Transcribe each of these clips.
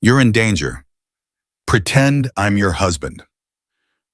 You're in danger. Pretend I'm your husband.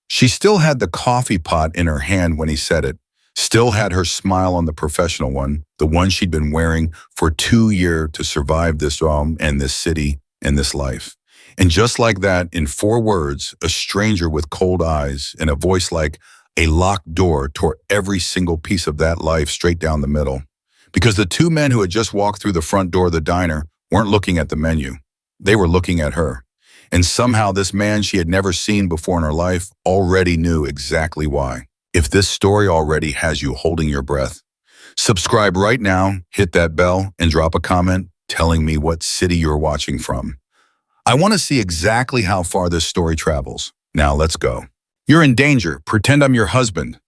She still had the coffee pot in her hand when he said it, still had her smile on the professional one, the one she'd been wearing for 2 years to survive this and this city and this life. And just like that, in 4 words, a stranger with cold eyes and a voice like a locked door tore every single piece of that life straight down the middle. Because the two men who had just walked through the front door of the diner weren't looking at the menu. They were looking at her. And somehow this man she had never seen before in her life already knew exactly why. If this story already has you holding your breath, subscribe right now, hit that bell, and drop a comment telling me what city you're watching from. I want to see exactly how far this story travels. Now let's go. You're in danger. Pretend I'm your husband.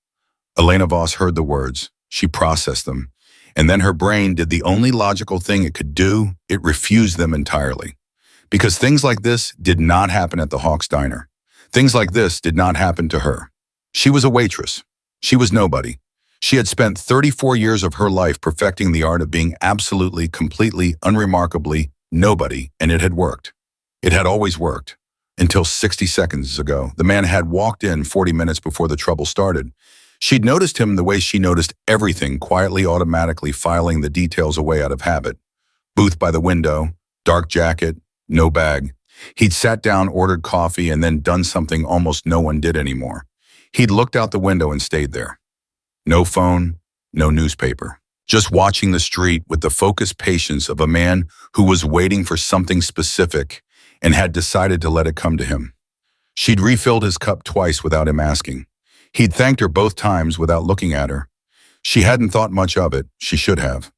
Elena Voss heard the words. She processed them. And then her brain did the only logical thing it could do. It refused them entirely. Because things like this did not happen at the Hawks Diner. Things like this did not happen to her. She was a waitress. She was nobody. She had spent 34 years of her life perfecting the art of being absolutely, completely, unremarkably nobody, and it had worked. It had always worked. Until 60 seconds ago, the man had walked in 40 minutes before the trouble started. She'd noticed him the way she noticed everything, quietly, automatically filing the details away out of habit. Booth by the window, dark jacket, no bag. He'd sat down, ordered coffee, and then done something almost no one did anymore. He'd looked out the window and stayed there. No phone, no newspaper. Just watching the street with the focused patience of a man who was waiting for something specific and had decided to let it come to him. She'd refilled his cup twice without him asking. He'd thanked her both times without looking at her. She hadn't thought much of it. She should have.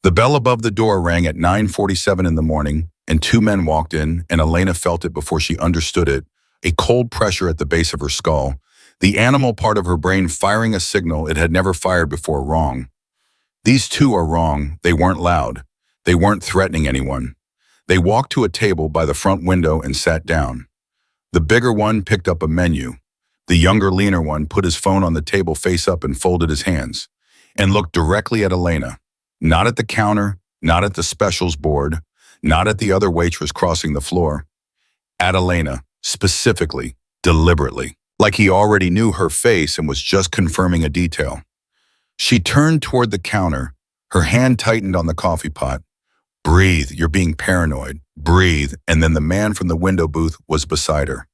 The bell above the door rang at 9:47 in the morning, and two men walked in, and Elena felt it before she understood it, a cold pressure at the base of her skull, the animal part of her brain firing a signal it had never fired before. Wrong. These two are wrong. They weren't loud. They weren't threatening anyone. They walked to a table by the front window and sat down. The bigger one picked up a menu. The younger, leaner one put his phone on the table face up and folded his hands, and looked directly at Elena. Not at the counter, not at the specials board, not at the other waitress crossing the floor. At Elena, specifically, deliberately, like he already knew her face and was just confirming a detail. She turned toward the counter, her hand tightened on the coffee pot. Breathe, you're being paranoid. Breathe, and then the man from the window booth was beside her.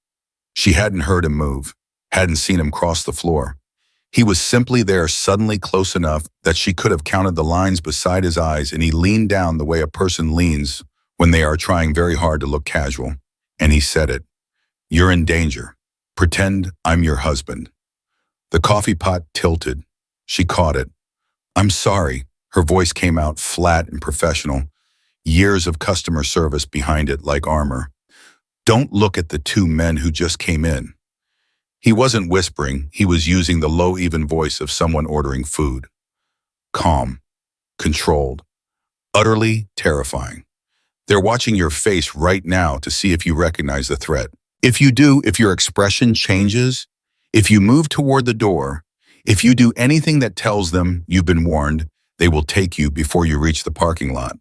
She hadn't heard him move, hadn't seen him cross the floor. He was simply there, suddenly close enough that she could have counted the lines beside his eyes, and he leaned down the way a person leans when they are trying very hard to look casual. And he said it. You're in danger. Pretend I'm your husband. The coffee pot tilted. She caught it. I'm sorry. Her voice came out flat and professional. Years of customer service behind it like armor. Don't look at the two men who just came in. He wasn't whispering. He was using the low, even voice of someone ordering food. Calm. Controlled. Utterly terrifying. They're watching your face right now to see if you recognize the threat. If you do, if your expression changes, if you move toward the door, if you do anything that tells them you've been warned, they will take you before you reach the parking lot.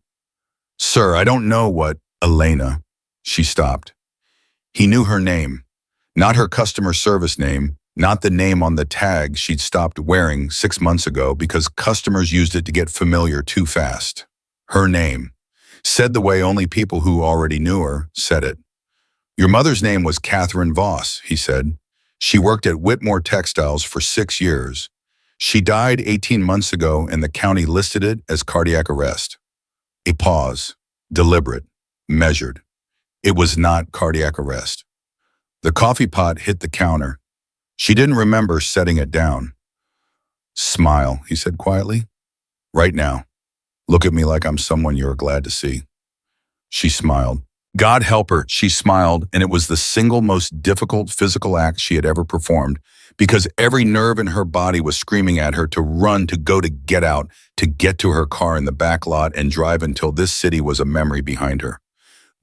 Sir, I don't know what, Elena. She stopped. He knew her name, not her customer service name, not the name on the tag she'd stopped wearing 6 months ago because customers used it to get familiar too fast. Her name, said the way only people who already knew her said it. Your mother's name was Catherine Voss, he said. She worked at Whitmore Textiles for 6 years. She died 18 months ago and the county listed it as cardiac arrest. A pause, deliberate, measured. It was not cardiac arrest. The coffee pot hit the counter. She didn't remember setting it down. Smile, he said quietly. Right now. Look at me like I'm someone you're glad to see. She smiled. God help her, she smiled, and it was the single most difficult physical act she had ever performed because every nerve in her body was screaming at her to run, to go, to get out, to get to her car in the back lot and drive until this city was a memory behind her.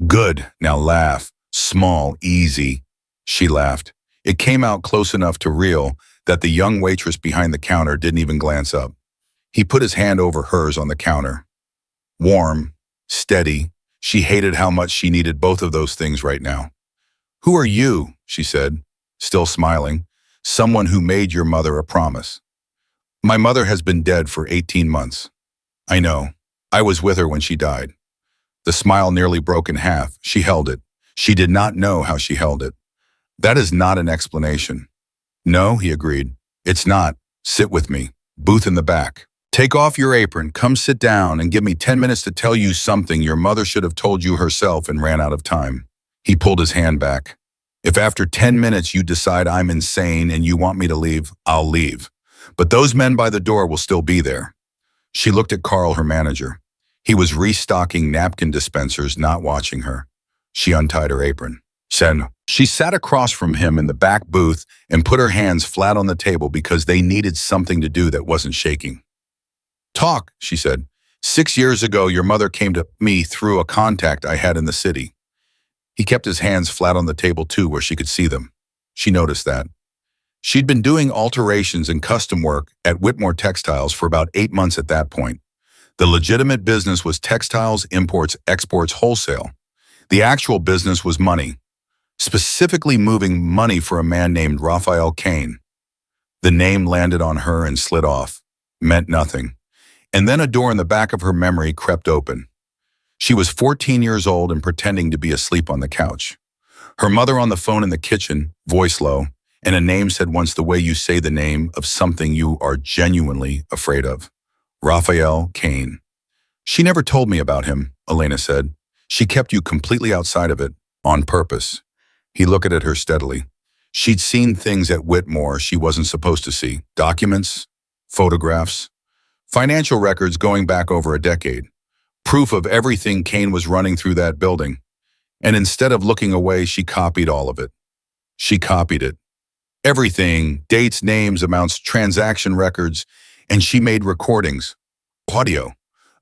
Good, now laugh. Small, easy. She laughed. It came out close enough to real that the young waitress behind the counter didn't even glance up. He put his hand over hers on the counter. Warm, steady. She hated how much she needed both of those things right now. Who are you? She said, still smiling. Someone who made your mother a promise. My mother has been dead for 18 months. I know. I was with her when she died. The smile nearly broke in half. She held it. She did not know how she held it. That is not an explanation. No, he agreed. It's not. Sit with me. Booth in the back. Take off your apron, come sit down, and give me 10 minutes to tell you something your mother should have told you herself and ran out of time. He pulled his hand back. If after 10 minutes you decide I'm insane and you want me to leave, I'll leave. But those men by the door will still be there. She looked at Carl, her manager. He was restocking napkin dispensers, not watching her. She untied her apron. Sen. She sat across from him in the back booth and put her hands flat on the table because they needed something to do that wasn't shaking. Talk, she said. 6 years ago, your mother came to me through a contact I had in the city. He kept his hands flat on the table too, where she could see them. She noticed that. She'd been doing alterations and custom work at Whitmore Textiles for about 8 months at that point. The legitimate business was textiles, imports, exports, wholesale. The actual business was money, specifically moving money for a man named Raphael Kane. The name landed on her and slid off. Meant nothing. And then a door in the back of her memory crept open. She was 14 years old and pretending to be asleep on the couch. Her mother on the phone in the kitchen, voice low, and a name said once the way you say the name of something you are genuinely afraid of. Raphael Kane. She never told me about him, Elena said. She kept you completely outside of it, on purpose. He looked at her steadily. She'd seen things at Whitmore she wasn't supposed to see. Documents, photographs, financial records going back over a decade. Proof of everything Kane was running through that building. And instead of looking away, she copied all of it. She copied it. Everything, dates, names, amounts, transaction records, and she made recordings, audio,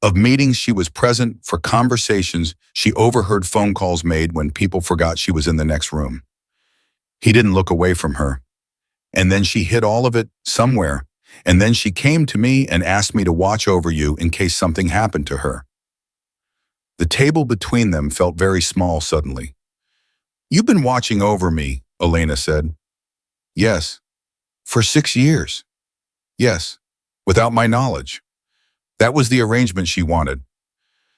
of meetings she was present for, conversations she overheard, phone calls made when people forgot she was in the next room. He didn't look away from her. And then she hid all of it somewhere. And then she came to me and asked me to watch over you in case something happened to her. The table between them felt very small suddenly. You've been watching over me, Elena said. Yes. For 6 years. Yes. Without my knowledge. That was the arrangement she wanted.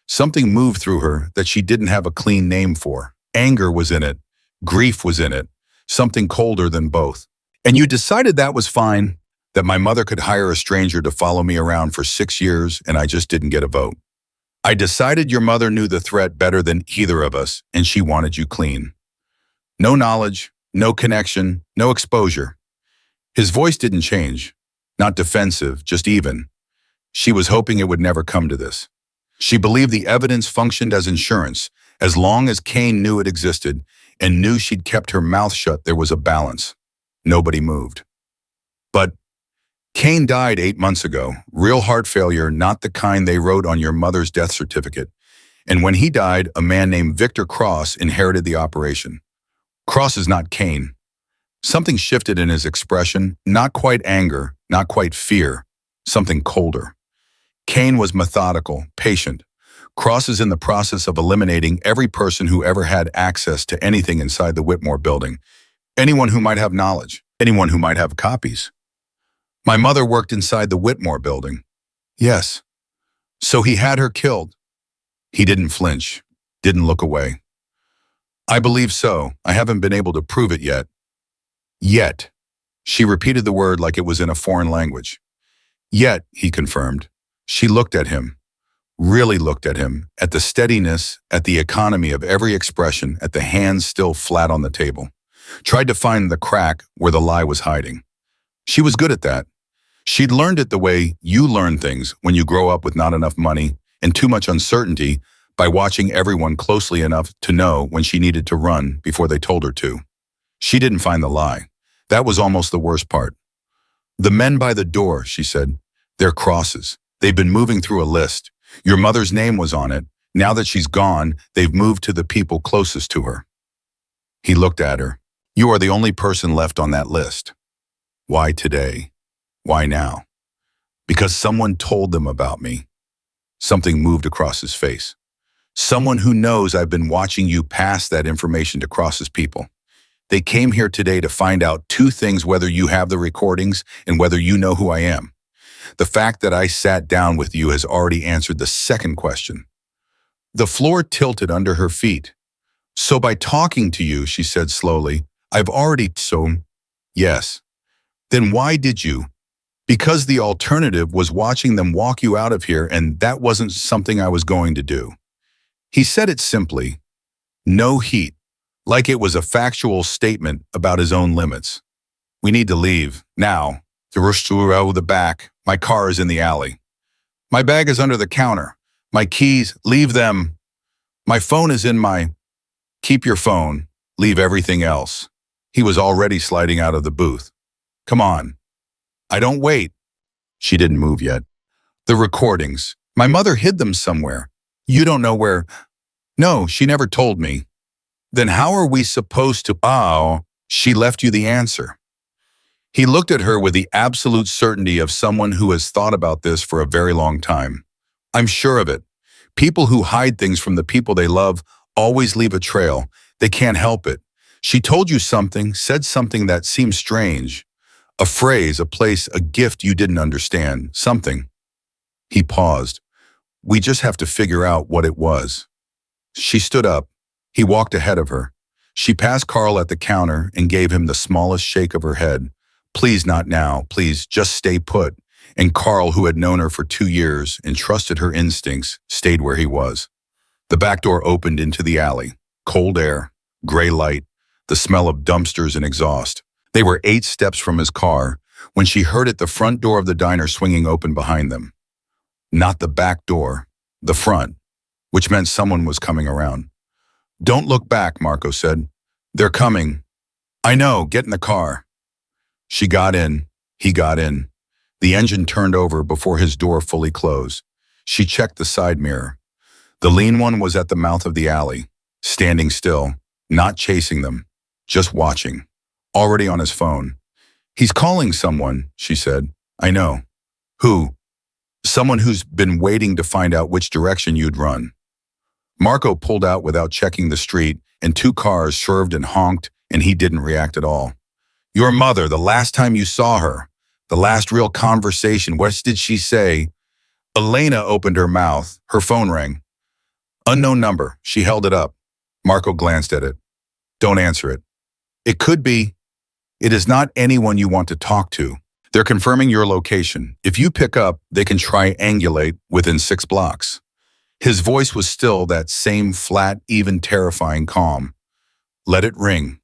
Something moved through her that she didn't have a clean name for. Anger was in it. Grief was in it. Something colder than both. And you decided that was fine, that my mother could hire a stranger to follow me around for 6 years and I just didn't get a vote. I decided your mother knew the threat better than either of us and she wanted you clean. No knowledge, no connection, no exposure. His voice didn't change. Not defensive, just even. She was hoping it would never come to this. She believed the evidence functioned as insurance. As long as Kane knew it existed and knew she'd kept her mouth shut, there was a balance. Nobody moved. But Kane died 8 months ago. Real heart failure, not the kind they wrote on your mother's death certificate. And when he died, a man named Victor Cross inherited the operation. Cross is not Kane. Something shifted in his expression, not quite anger, not quite fear, something colder. Kane was methodical, patient. Cross is in the process of eliminating every person who ever had access to anything inside the Whitmore building. Anyone who might have knowledge, anyone who might have copies. My mother worked inside the Whitmore building. Yes. So he had her killed. He didn't flinch, didn't look away. I believe so. I haven't been able to prove it yet. Yet. She repeated the word like it was in a foreign language. Yet, he confirmed. She looked at him, really looked at him, at the steadiness, at the economy of every expression, at the hands still flat on the table. Tried to find the crack where the lie was hiding. She was good at that. She'd learned it the way you learn things when you grow up with not enough money and too much uncertainty, by watching everyone closely enough to know when she needed to run before they told her to. She didn't find the lie. That was almost the worst part. The men by the door, she said, they're crosses. They've been moving through a list. Your mother's name was on it. Now that she's gone, they've moved to the people closest to her. He looked at her. You are the only person left on that list. Why today? Why now? Because someone told them about me. Something moved across his face. Someone who knows I've been watching you pass that information to Cross's people. They came here today to find out two things: whether you have the recordings and whether you know who I am. The fact that I sat down with you has already answered the second question. The floor tilted under her feet. So by talking to you, she said slowly, I've already yes. Then why did you? Because the alternative was watching them walk you out of here, and that wasn't something I was going to do. He said it simply, no heat, like it was a factual statement about his own limits. We need to leave, now. To rush to the back. My car is in the alley. My bag is under the counter. My keys, leave them. My phone is in my... Keep your phone. Leave everything else. He was already sliding out of the booth. Come on. I don't wait. She didn't move yet. The recordings. My mother hid them somewhere. You don't know where... No, she never told me. Then how are we supposed to... Oh, she left you the answer. He looked at her with the absolute certainty of someone who has thought about this for a very long time. I'm sure of it. People who hide things from the people they love always leave a trail. They can't help it. She told you something, said something that seemed strange. A phrase, a place, a gift you didn't understand. Something. He paused. We just have to figure out what it was. She stood up. He walked ahead of her. She passed Carl at the counter and gave him the smallest shake of her head. Please, not now. Please, just stay put. And Carl, who had known her for 2 years and trusted her instincts, stayed where he was. The back door opened into the alley. Cold air, gray light, the smell of dumpsters and exhaust. They were 8 steps from his car when she heard it, the front door of the diner swinging open behind them. Not the back door, the front, which meant someone was coming around. Don't look back, Marco said. They're coming. I know, get in the car. She got in. He got in. The engine turned over before his door fully closed. She checked the side mirror. The lean one was at the mouth of the alley, standing still, not chasing them, just watching, already on his phone. He's calling someone, she said. I know. Who? Someone who's been waiting to find out which direction you'd run. Marco pulled out without checking the street, and 2 cars swerved and honked, and he didn't react at all. Your mother, the last time you saw her, the last real conversation, what did she say? Elena opened her mouth. Her phone rang. Unknown number. She held it up. Marco glanced at it. Don't answer it. It could be. It is not anyone you want to talk to. They're confirming your location. If you pick up, they can triangulate within 6 blocks. His voice was still that same flat, even terrifying calm. Let it ring.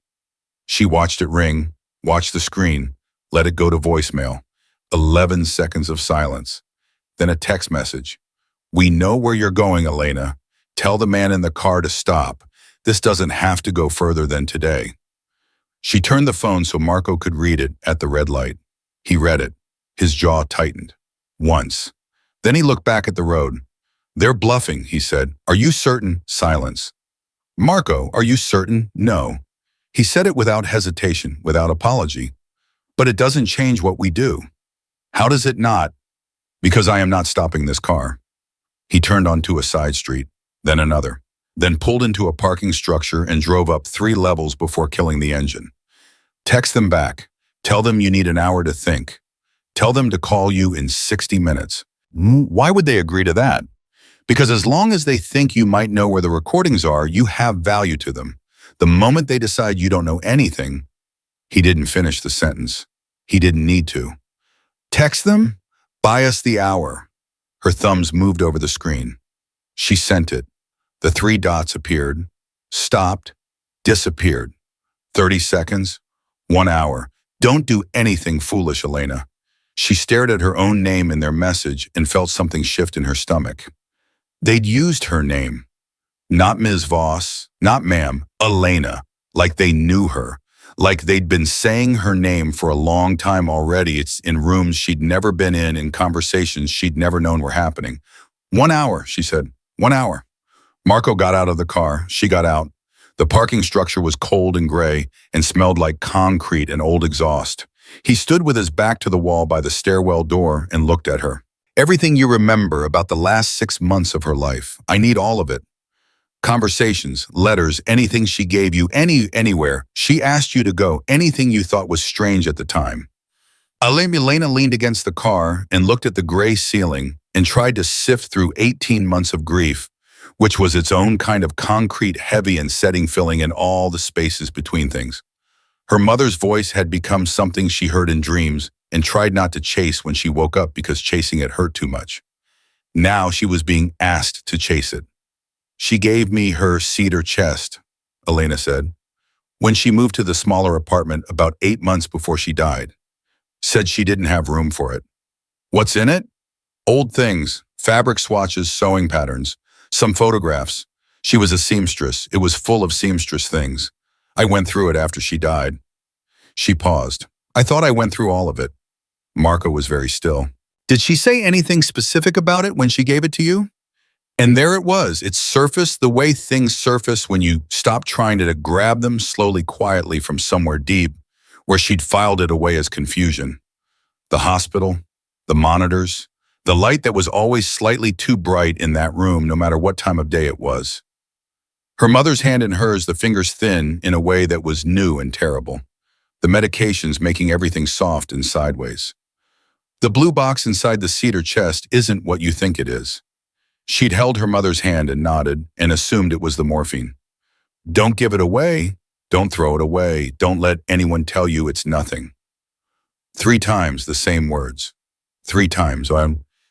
She watched it ring, watched the screen, let it go to voicemail. 11 seconds of silence. Then a text message. We know where you're going, Elena. Tell the man in the car to stop. This doesn't have to go further than today. She turned the phone so Marco could read it at the red light. He read it. His jaw tightened. Once. Then he looked back at the road. They're bluffing, he said. Are you certain? Silence. Marco, are you certain? No. He said it without hesitation, without apology. But it doesn't change what we do. How does it not? Because I am not stopping this car. He turned onto a side street, then another, then pulled into a parking structure and drove up 3 levels before killing the engine. Text them back. Tell them you need an hour to think. Tell them to call you in 60 minutes. Why would they agree to that? Because as long as they think you might know where the recordings are, you have value to them. The moment they decide you don't know anything, he didn't finish the sentence. He didn't need to. Text them? Buy us the hour. Her thumbs moved over the screen. She sent it. The 3 dots appeared, stopped, disappeared. 30 seconds, 1 hour. Don't do anything foolish, Elena. She stared at her own name in their message and felt something shift in her stomach. They'd used her name. Not Ms. Voss, not ma'am, Elena, like they knew her, like they'd been saying her name for a long time already. It's in rooms she'd never been in conversations she'd never known were happening. 1 hour, she said, 1 hour. Marco got out of the car. She got out. The parking structure was cold and gray and smelled like concrete and old exhaust. He stood with his back to the wall by the stairwell door and looked at her. Everything you remember about the last 6 months of her life. I need all of it. Conversations, letters, anything she gave you, anywhere. She asked you to go, anything you thought was strange at the time. Elena leaned against the car and looked at the gray ceiling and tried to sift through 18 months of grief, which was its own kind of concrete, heavy and setting, filling in all the spaces between things. Her mother's voice had become something she heard in dreams and tried not to chase when she woke up because chasing it hurt too much. Now she was being asked to chase it. She gave me her cedar chest, Elena said, when she moved to the smaller apartment about 8 months before she died. Said she didn't have room for it. What's in it? Old things, fabric swatches, sewing patterns, some photographs. She was a seamstress. It was full of seamstress things. I went through it after she died. She paused. I thought I went through all of it. Marco was very still. Did she say anything specific about it when she gave it to you? And there it was. It surfaced the way things surface when you stop trying to grab them slowly, quietly from somewhere deep, where she'd filed it away as confusion. The hospital, the monitors, the light that was always slightly too bright in that room, no matter what time of day it was. Her mother's hand in hers, the fingers thin in a way that was new and terrible. The medications making everything soft and sideways. The blue box inside the cedar chest isn't what you think it is. She'd held her mother's hand and nodded and assumed it was the morphine. Don't give it away. Don't throw it away. Don't let anyone tell you it's nothing. 3 times the same words. 3 times.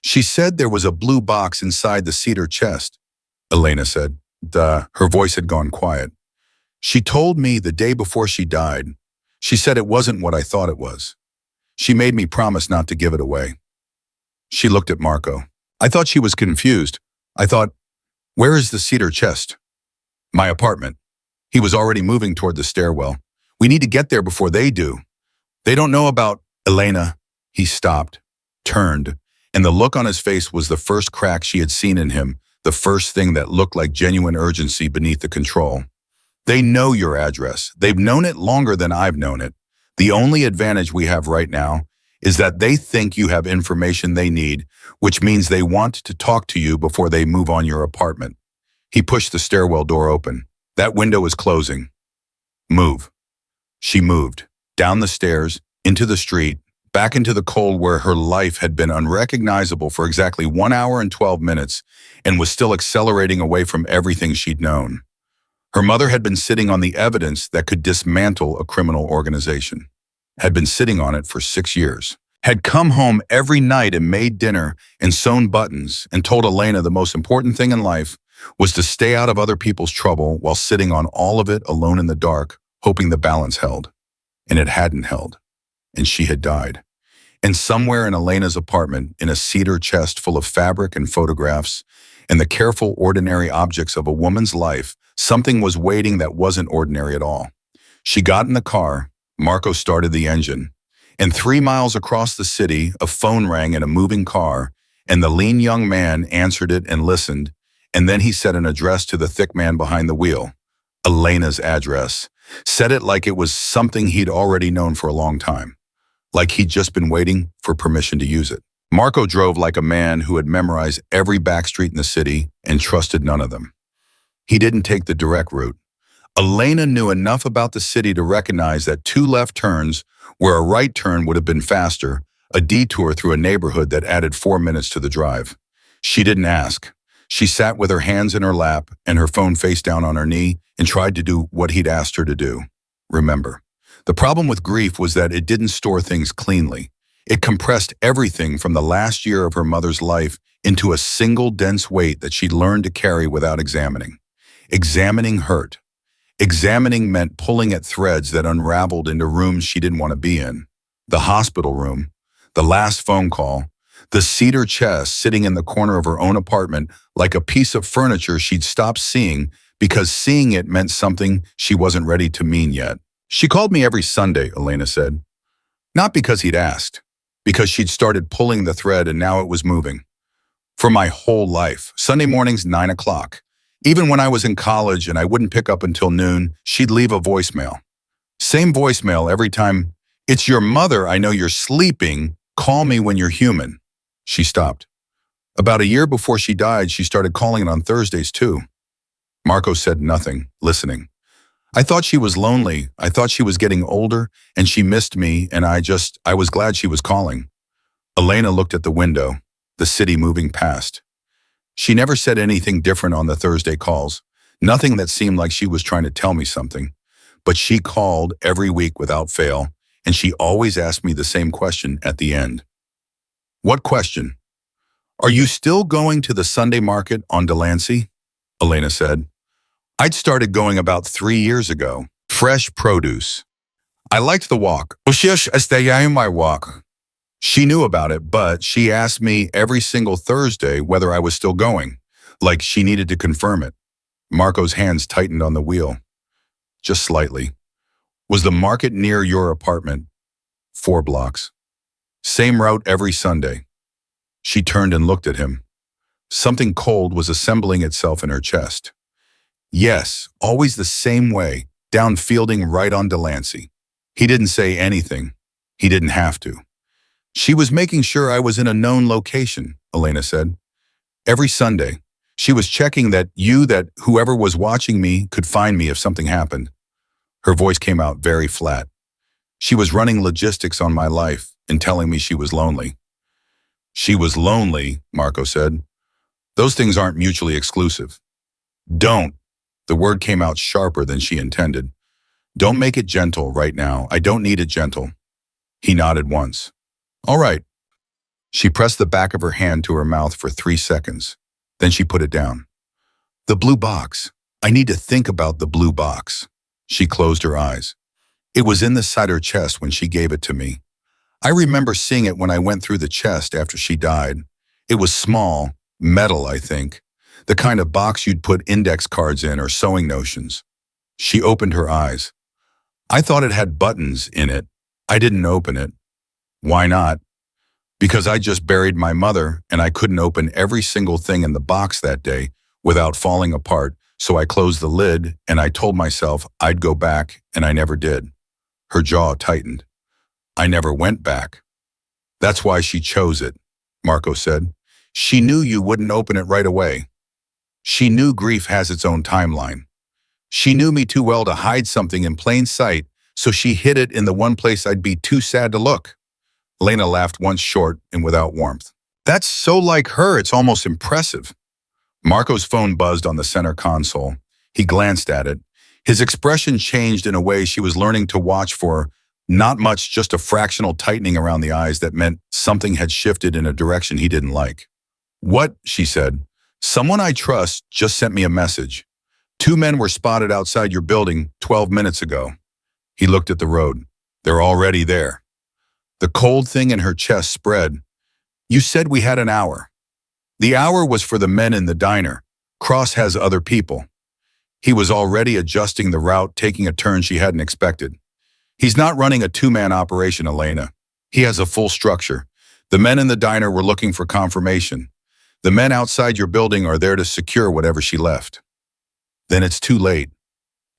She said there was a blue box inside the cedar chest, Elena said. Her voice had gone quiet. She told me the day before she died. She said it wasn't what I thought it was. She made me promise not to give it away. She looked at Marco. I thought she was confused. I thought, where is the cedar chest? My apartment. He was already moving toward the stairwell. We need to get there before they do. They don't know about Elena. He stopped, turned, and the look on his face was the first crack she had seen in him, the first thing that looked like genuine urgency beneath the control. They know your address. They've known it longer than I've known it. The only advantage we have right now is that they think you have information they need, which means they want to talk to you before they move on your apartment. He pushed the stairwell door open. That window is closing. Move. She moved, down the stairs, into the street, back into the cold where her life had been unrecognizable for exactly 1 hour and 12 minutes and was still accelerating away from everything she'd known. Her mother had been sitting on the evidence that could dismantle a criminal organization. Had been sitting on it for 6 years. Had come home every night and made dinner and sewn buttons and told Elena the most important thing in life was to stay out of other people's trouble while sitting on all of it alone in the dark, hoping the balance held. And it hadn't held. And she had died. And somewhere in Elena's apartment, in a cedar chest full of fabric and photographs and the careful, ordinary objects of a woman's life, something was waiting that wasn't ordinary at all. She got in the car. Marco started the engine. And 3 miles across the city, a phone rang in a moving car, and the lean young man answered it and listened, and then he said an address to the thick man behind the wheel. Elena's address. Said it like it was something he'd already known for a long time. Like he'd just been waiting for permission to use it. Marco drove like a man who had memorized every back street in the city and trusted none of them. He didn't take the direct route. Elena knew enough about the city to recognize that 2 left turns where a right turn would have been faster, a detour through a neighborhood that added 4 minutes to the drive. She didn't ask. She sat with her hands in her lap and her phone face down on her knee and tried to do what he'd asked her to do. Remember. The problem with grief was that it didn't store things cleanly. It compressed everything from the last year of her mother's life into a single dense weight that she'd learned to carry without examining. Examining hurt. Examining meant pulling at threads that unraveled into rooms she didn't want to be in. The hospital room, the last phone call, the cedar chest sitting in the corner of her own apartment like a piece of furniture she'd stopped seeing because seeing it meant something she wasn't ready to mean yet. She called me every Sunday, Elena said. Not because he'd asked, because she'd started pulling the thread and now it was moving. For my whole life, Sunday mornings, 9 o'clock. Even when I was in college and I wouldn't pick up until noon, she'd leave a voicemail. Same voicemail every time. It's your mother, I know you're sleeping. Call me when you're human. She stopped. About a year before she died, she started calling it on Thursdays too. Marco said nothing, listening. I thought she was lonely. I thought she was getting older and she missed me and I was glad she was calling. Elena looked at the window, the city moving past. She never said anything different on the Thursday calls, nothing that seemed like she was trying to tell me something. But she called every week without fail, and she always asked me the same question at the end. What question? Are you still going to the Sunday market on Delancey? Elena said. I'd started going about 3 years ago. Fresh produce. I liked the walk. My walk. She knew about it, but she asked me every single Thursday whether I was still going, like she needed to confirm it. Marco's hands tightened on the wheel. Just slightly. Was the market near your apartment? 4 blocks. Same route every Sunday. She turned and looked at him. Something cold was assembling itself in her chest. Yes, always the same way, down Fielding right on Delancey. He didn't say anything. He didn't have to. She was making sure I was in a known location, Elena said. Every Sunday, she was checking that whoever was watching me could find me if something happened. Her voice came out very flat. She was running logistics on my life and telling me she was lonely. She was lonely, Marco said. Those things aren't mutually exclusive. Don't. The word came out sharper than she intended. Don't make it gentle right now. I don't need it gentle. He nodded once. All right. She pressed the back of her hand to her mouth for 3 seconds. Then she put it down. The blue box. I need to think about the blue box. She closed her eyes. It was in the side of her chest when she gave it to me. I remember seeing it when I went through the chest after she died. It was small, metal, I think. The kind of box you'd put index cards in or sewing notions. She opened her eyes. I thought it had buttons in it. I didn't open it. Why not? Because I just buried my mother and I couldn't open every single thing in the box that day without falling apart, so I closed the lid and I told myself I'd go back and I never did. Her jaw tightened. I never went back. That's why she chose it, Marco said. She knew you wouldn't open it right away. She knew grief has its own timeline. She knew me too well to hide something in plain sight, so she hid it in the one place I'd be too sad to look. Elena laughed once short and without warmth. That's so like her, it's almost impressive. Marco's phone buzzed on the center console. He glanced at it. His expression changed in a way she was learning to watch for. Not much, just a fractional tightening around the eyes that meant something had shifted in a direction he didn't like. What? She said. Someone I trust just sent me a message. 2 men were spotted outside your building 12 minutes ago. He looked at the road. They're already there. The cold thing in her chest spread. You said we had an hour. The hour was for the men in the diner. Cross has other people. He was already adjusting the route, taking a turn she hadn't expected. He's not running a 2-man operation, Elena. He has a full structure. The men in the diner were looking for confirmation. The men outside your building are there to secure whatever she left. Then it's too late.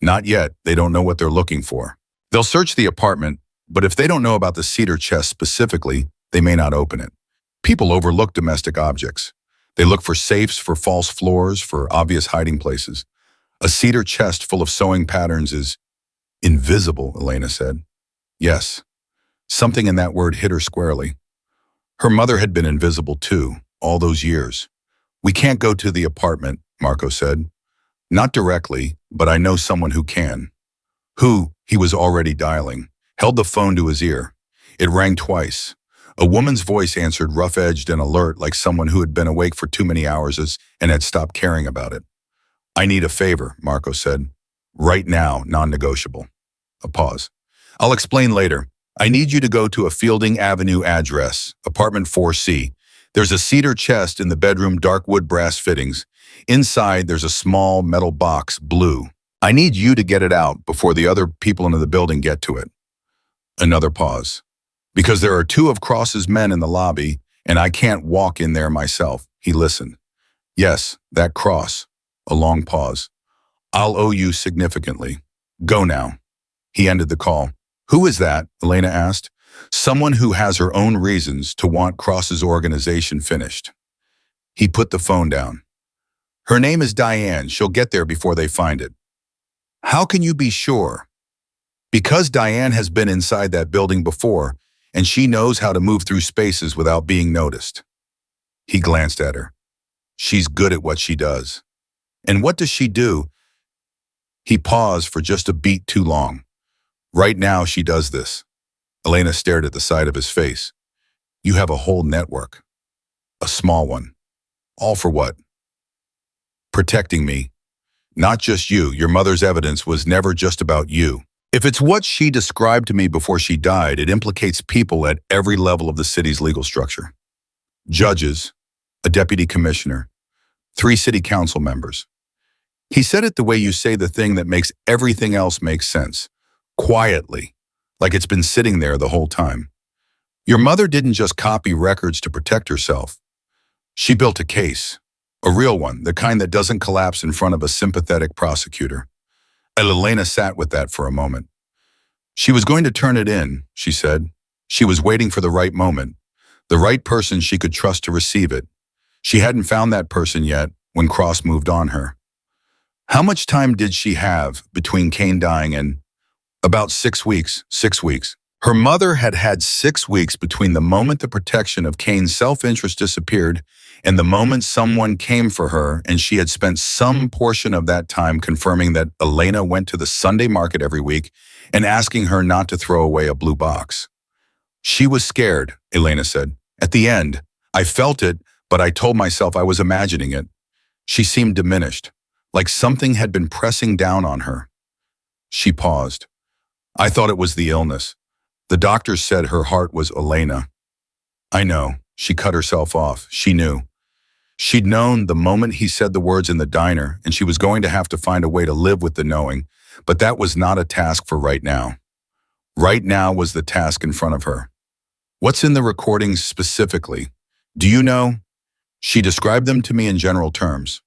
Not yet. They don't know what they're looking for. They'll search the apartment, but if they don't know about the cedar chest specifically, they may not open it. People overlook domestic objects. They look for safes, for false floors, for obvious hiding places. A cedar chest full of sewing patterns is invisible, Elena said. Yes. Something in that word hit her squarely. Her mother had been invisible too, all those years. We can't go to the apartment, Marco said. Not directly, but I know someone who can. Who? He was already dialing. Held the phone to his ear. It rang twice. A woman's voice answered, rough-edged and alert, like someone who had been awake for too many hours and had stopped caring about it. I need a favor, Marco said. Right now, non-negotiable. A pause. I'll explain later. I need you to go to a Fielding Avenue address, apartment 4C. There's a cedar chest in the bedroom, dark wood brass fittings. Inside, there's a small metal box, blue. I need you to get it out before the other people in the building get to it. Another pause. Because there are 2 of Cross's men in the lobby, and I can't walk in there myself. He listened. Yes, that Cross. A long pause. I'll owe you significantly. Go now. He ended the call. Who is that? Elena asked. Someone who has her own reasons to want Cross's organization finished. He put the phone down. Her name is Diane. She'll get there before they find it. How can you be sure? Because Diane has been inside that building before, and she knows how to move through spaces without being noticed. He glanced at her. She's good at what she does. And what does she do? He paused for just a beat too long. Right now she does this. Elena stared at the side of his face. You have a whole network. A small one. All for what? Protecting me. Not just you. Your mother's evidence was never just about you. If it's what she described to me before she died, it implicates people at every level of the city's legal structure. Judges, a deputy commissioner, 3 city council members. He said it the way you say the thing that makes everything else make sense. Quietly, like it's been sitting there the whole time. Your mother didn't just copy records to protect herself. She built a case, a real one, the kind that doesn't collapse in front of a sympathetic prosecutor. Elena sat with that for a moment. She was going to turn it in, she said. She was waiting for the right moment, the right person she could trust to receive it. She hadn't found that person yet when Cross moved on her. How much time did she have between Kane dying and... About 6 weeks. 6 weeks. Her mother had had 6 weeks between the moment the protection of Kane's self-interest disappeared and the moment someone came for her, and she had spent some portion of that time confirming that Elena went to the Sunday market every week and asking her not to throw away a blue box. She was scared, Elena said. At the end, I felt it, but I told myself I was imagining it. She seemed diminished, like something had been pressing down on her. She paused. I thought it was the illness. The doctors said her heart was Elena. I know. She cut herself off. She knew. She'd known the moment he said the words in the diner, and she was going to have to find a way to live with the knowing, but that was not a task for right now. Right now was the task in front of her. What's in the recordings specifically? Do you know? She described them to me in general terms.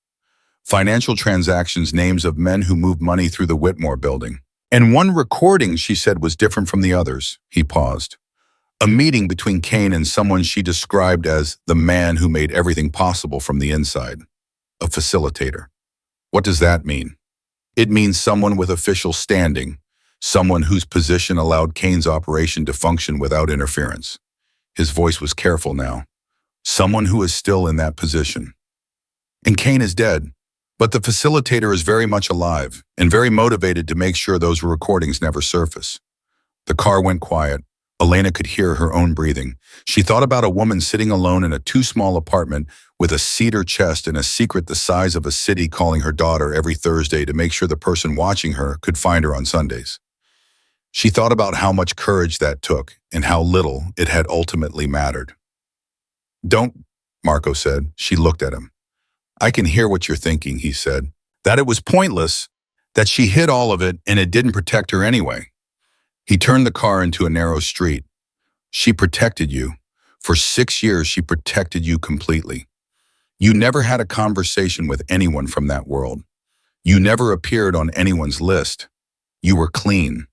Financial transactions, names of men who moved money through the Whitmore building. And one recording she said was different from the others. He paused. A meeting between Kane and someone she described as the man who made everything possible from the inside. A facilitator. What does that mean? It means someone with official standing, someone whose position allowed Kane's operation to function without interference. His voice was careful now. Someone who is still in that position. And Kane is dead. But the facilitator is very much alive and very motivated to make sure those recordings never surface. The car went quiet. Elena could hear her own breathing. She thought about a woman sitting alone in a too-small apartment with a cedar chest and a secret the size of a city calling her daughter every Thursday to make sure the person watching her could find her on Sundays. She thought about how much courage that took and how little it had ultimately mattered. Don't, Marco said. She looked at him. I can hear what you're thinking, he said. That it was pointless, that she hid all of it and it didn't protect her anyway. He turned the car into a narrow street. She protected you. For 6 years, she protected you completely. You never had a conversation with anyone from that world. You never appeared on anyone's list. You were clean.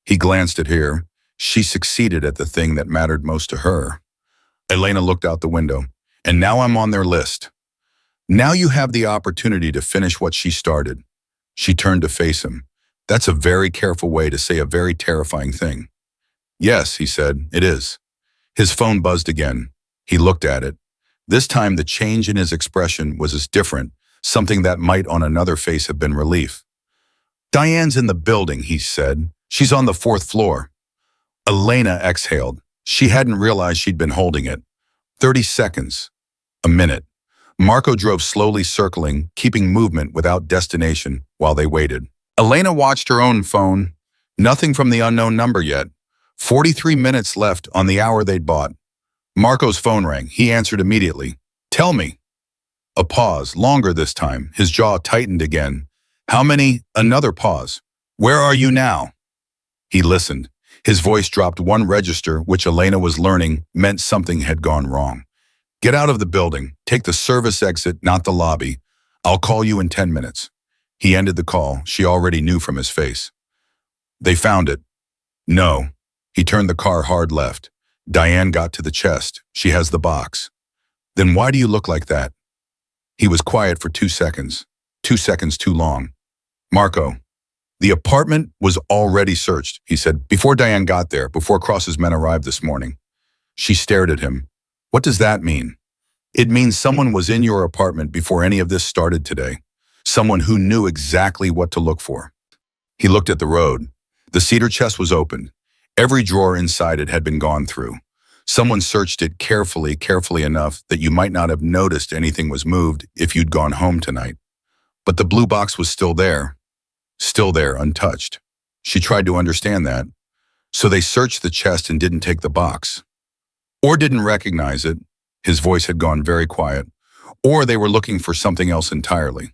He glanced at her. She succeeded at the thing that mattered most to her. Elena looked out the window. And now I'm on their list. Now you have the opportunity to finish what she started. She turned to face him. That's a very careful way to say a very terrifying thing. Yes, he said, it is. His phone buzzed again. He looked at it. This time the change in his expression was as different, something that might on another face have been relief. Diane's in the building, he said. She's on the 4th floor. Elena exhaled. She hadn't realized she'd been holding it. 30 seconds. A minute. Marco drove slowly circling, keeping movement without destination while they waited. Elena watched her own phone. Nothing from the unknown number yet. 43 minutes left on the hour they'd bought. Marco's phone rang. He answered immediately. Tell me. A pause, longer this time. His jaw tightened again. How many? Another pause. Where are you now? He listened. His voice dropped one register, which Elena was learning meant something had gone wrong. Get out of the building. Take the service exit, not the lobby. I'll call you in 10 minutes. He ended the call. She already knew from his face. They found it. No. He turned the car hard left. Diane got to the chest. She has the box. Then why do you look like that? He was quiet for 2 seconds. 2 seconds too long. Marco, the apartment was already searched, he said, before Diane got there, before Cross's men arrived this morning. She stared at him. What does that mean? It means someone was in your apartment before any of this started today. Someone who knew exactly what to look for. He looked at the road. The cedar chest was open. Every drawer inside it had been gone through. Someone searched it carefully enough that you might not have noticed anything was moved if you'd gone home tonight. But the blue box was still there, untouched. She tried to understand that. So they searched the chest and didn't take the box. Or didn't recognize it. His voice had gone very quiet. Or they were looking for something else entirely.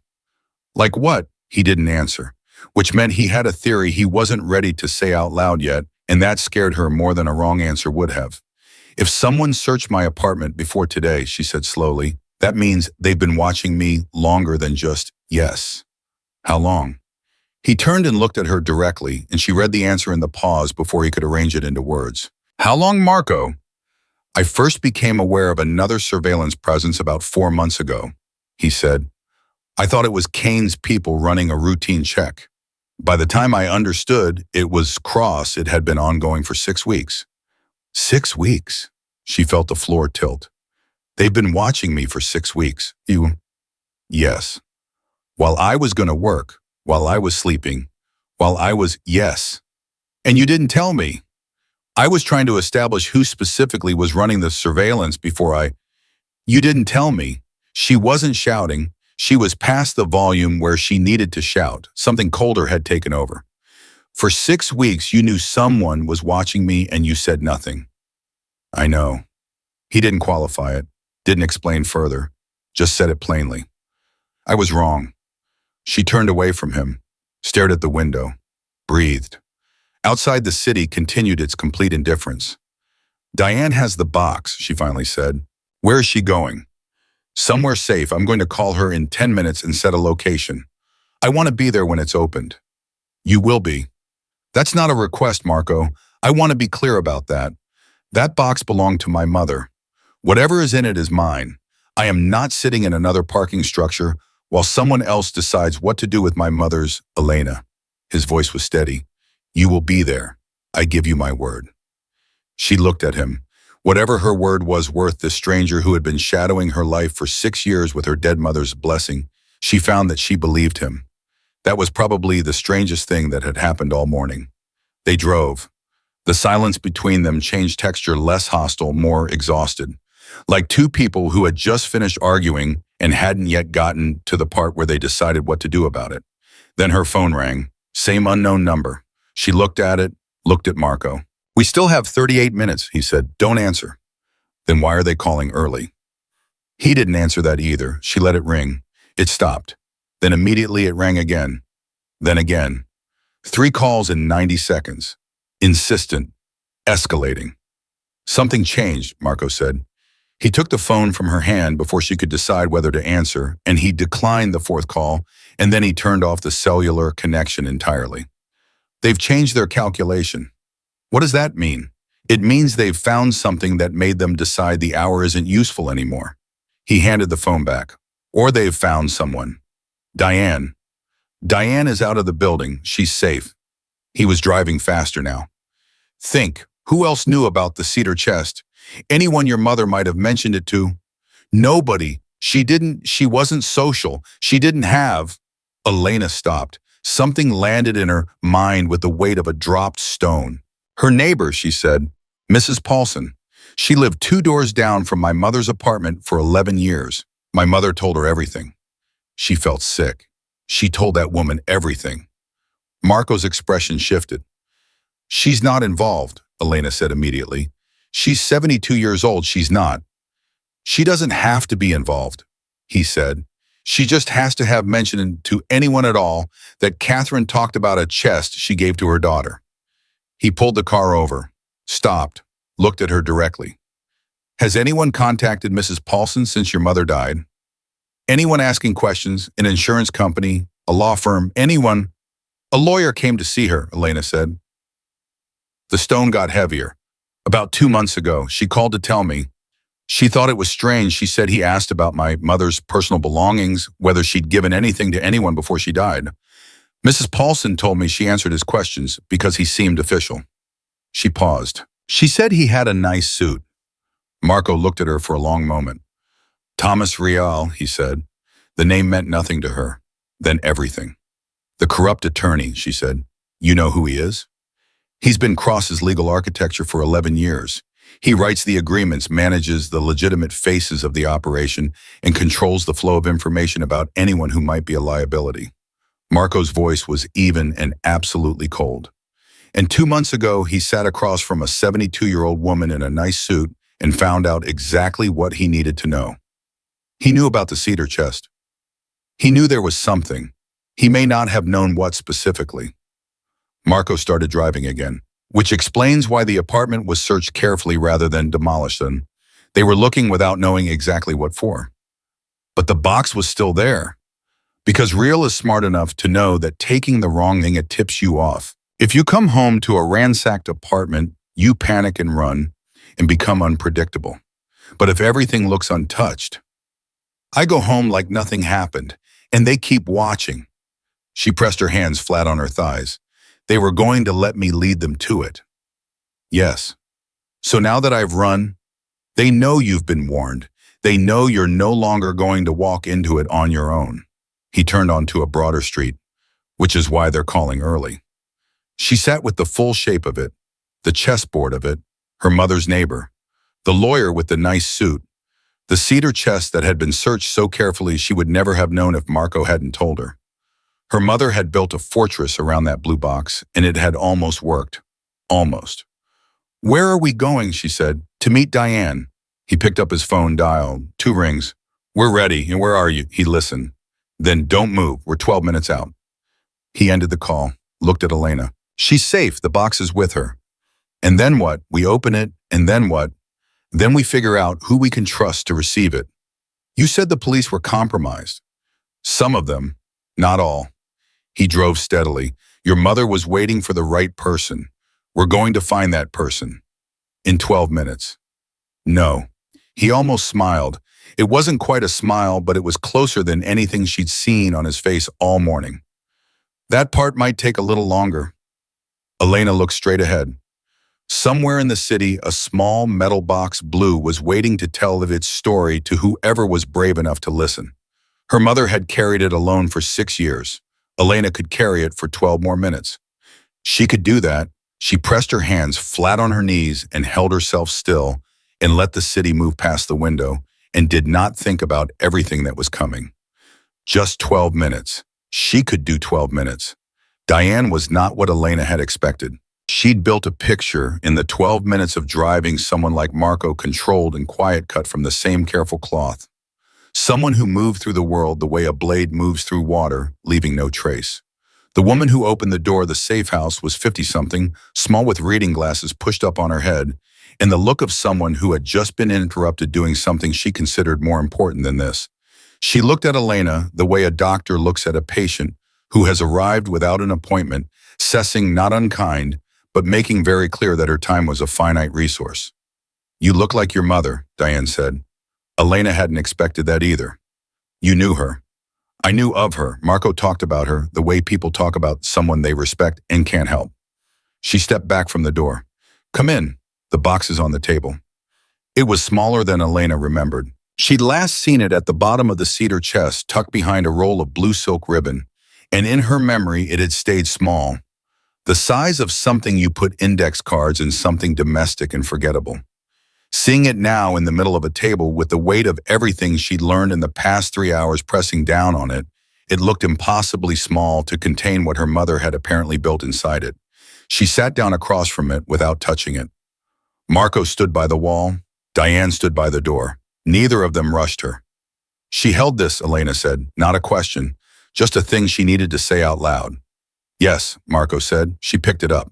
Like what? He didn't answer, which meant he had a theory he wasn't ready to say out loud yet, and that scared her more than a wrong answer would have. If someone searched my apartment before today, she said slowly, that means they've been watching me longer than just yes. How long? He turned and looked at her directly, and she read the answer in the pause before he could arrange it into words. How long, Marco? I first became aware of another surveillance presence about 4 months ago, he said. I thought it was Kane's people running a routine check. By the time I understood it was Cross, it had been ongoing for 6 weeks. 6 weeks? She felt the floor tilt. They've been watching me for 6 weeks. You? Yes. While I was going to work, while I was sleeping, yes. And you didn't tell me. I was trying to establish who specifically was running the surveillance before You didn't tell me. She wasn't shouting. She was past the volume where she needed to shout. Something colder had taken over. For 6 weeks, you knew someone was watching me and you said nothing. I know. He didn't qualify it, didn't explain further, just said it plainly. I was wrong. She turned away from him, stared at the window, breathed. Outside the city continued its complete indifference. Diane has the box, she finally said. Where is she going? Somewhere safe. I'm going to call her in 10 minutes and set a location. I want to be there when it's opened. You will be. That's not a request, Marco. I want to be clear about that. That box belonged to my mother. Whatever is in it is mine. I am not sitting in another parking structure while someone else decides what to do with my mother's, Elena. His voice was steady. You will be there. I give you my word. She looked at him. Whatever her word was worth, this stranger who had been shadowing her life for 6 years with her dead mother's blessing, she found that she believed him. That was probably the strangest thing that had happened all morning. They drove. The silence between them changed texture, less hostile, more exhausted. Like two people who had just finished arguing and hadn't yet gotten to the part where they decided what to do about it. Then her phone rang. Same unknown number. She looked at it, looked at Marco. We still have 38 minutes, he said. Don't answer. Then why are they calling early? He didn't answer that either. She let it ring. It stopped. Then immediately it rang again. Then again. 3 calls in 90 seconds. Insistent. Escalating. Something changed, Marco said. He took the phone from her hand before she could decide whether to answer, and he declined the 4th call, and then he turned off the cellular connection entirely. They've changed their calculation. What does that mean? It means they've found something that made them decide the hour isn't useful anymore. He handed the phone back. Or they've found someone. Diane. Diane is out of the building. She's safe. He was driving faster now. Think, who else knew about the cedar chest? Anyone your mother might have mentioned it to? Nobody. She wasn't social. She didn't have. Elena stopped. Something landed in her mind with the weight of a dropped stone. Her neighbor, she said, Mrs. Paulson. She lived 2 doors down from my mother's apartment for 11 years. My mother told her everything. She felt sick. She told that woman everything. Marco's expression shifted. She's not involved, Elena said immediately. She's 72 years old. She's not. She doesn't have to be involved, he said. She just has to have mentioned to anyone at all that Catherine talked about a chest she gave to her daughter. He pulled the car over, stopped, looked at her directly. Has anyone contacted Mrs. Paulson since your mother died? Anyone asking questions? An insurance company? A law firm? Anyone? A lawyer came to see her, Elena said. The stone got heavier. About 2 months ago, she called to tell me. She thought it was strange. She said he asked about my mother's personal belongings, whether she'd given anything to anyone before she died. Mrs. Paulson told me she answered his questions because he seemed official. She paused. She said he had a nice suit. Marco looked at her for a long moment. Thomas Rial, he said. The name meant nothing to her. Then everything. The corrupt attorney, she said. You know who he is? He's been Cross's legal architecture for 11 years. He writes the agreements, manages the legitimate faces of the operation, and controls the flow of information about anyone who might be a liability. Marco's voice was even and absolutely cold. And 2 months ago, he sat across from a 72-year-old woman in a nice suit and found out exactly what he needed to know. He knew about the cedar chest. He knew there was something. He may not have known what specifically. Marco started driving again, which explains why the apartment was searched carefully rather than demolished. And they were looking without knowing exactly what for. But the box was still there. Because Real is smart enough to know that taking the wrong thing, it tips you off. If you come home to a ransacked apartment, you panic and run and become unpredictable. But if everything looks untouched, I go home like nothing happened, and they keep watching. She pressed her hands flat on her thighs. They were going to let me lead them to it. Yes. So now that I've run, they know you've been warned. They know you're no longer going to walk into it on your own. He turned onto a broader street, which is why they're calling early. She sat with the full shape of it, the chessboard of it, her mother's neighbor, the lawyer with the nice suit, the cedar chest that had been searched so carefully she would never have known if Marco hadn't told her. Her mother had built a fortress around that blue box, and it had almost worked. Almost. Where are we going, she said. To meet Diane. He picked up his phone, dialed. 2 rings. We're ready, and where are you? He listened. Then don't move, we're 12 minutes out. He ended the call, looked at Elena. She's safe, the box is with her. And then what? We open it, and then what? Then we figure out who we can trust to receive it. You said the police were compromised. Some of them, not all. He drove steadily. Your mother was waiting for the right person. We're going to find that person. In 12 minutes. No. He almost smiled. It wasn't quite a smile, but it was closer than anything she'd seen on his face all morning. That part might take a little longer. Elena looked straight ahead. Somewhere in the city, a small metal box blue was waiting to tell of its story to whoever was brave enough to listen. Her mother had carried it alone for 6 years. Elena could carry it for 12 more minutes. She could do that. She pressed her hands flat on her knees and held herself still and let the city move past the window and did not think about everything that was coming. Just 12 minutes. She could do 12 minutes. Diane was not what Elena had expected. She'd built a picture in the 12 minutes of driving someone like Marco, controlled and quiet, cut from the same careful cloth. Someone who moved through the world the way a blade moves through water, leaving no trace. The woman who opened the door of the safe house was 50-something, small with reading glasses pushed up on her head, and the look of someone who had just been interrupted doing something she considered more important than this. She looked at Elena the way a doctor looks at a patient who has arrived without an appointment, assessing not unkind, but making very clear that her time was a finite resource. You look like your mother, Diane said. Elena hadn't expected that either. You knew her. I knew of her. Marco talked about her the way people talk about someone they respect and can't help. She stepped back from the door. Come in. The box is on the table. It was smaller than Elena remembered. She'd last seen it at the bottom of the cedar chest, tucked behind a roll of blue silk ribbon, and in her memory it had stayed small. The size of something you put index cards in, something domestic and forgettable. Seeing it now in the middle of a table with the weight of everything she'd learned in the past 3 hours pressing down on it, it looked impossibly small to contain what her mother had apparently built inside it. She sat down across from it without touching it. Marco stood by the wall. Diane stood by the door. Neither of them rushed her. She held this, Elena said, not a question, just a thing she needed to say out loud. Yes, Marco said. She picked it up.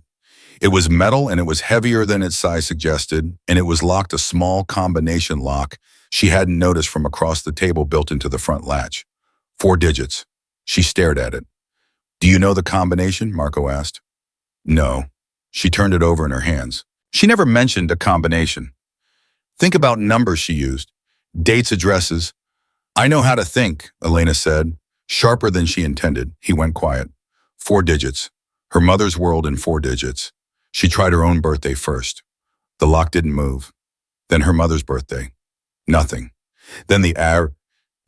It was metal and it was heavier than its size suggested, and it was locked, a small combination lock she hadn't noticed from across the table built into the front latch. 4 digits. She stared at it. Do you know the combination? Marco asked. No. She turned it over in her hands. She never mentioned a combination. Think about numbers she used. Dates, addresses. I know how to think, Elena said. Sharper than she intended. He went quiet. 4 digits. Her mother's world in 4 digits. She tried her own birthday first. The lock didn't move. Then her mother's birthday. Nothing. Then the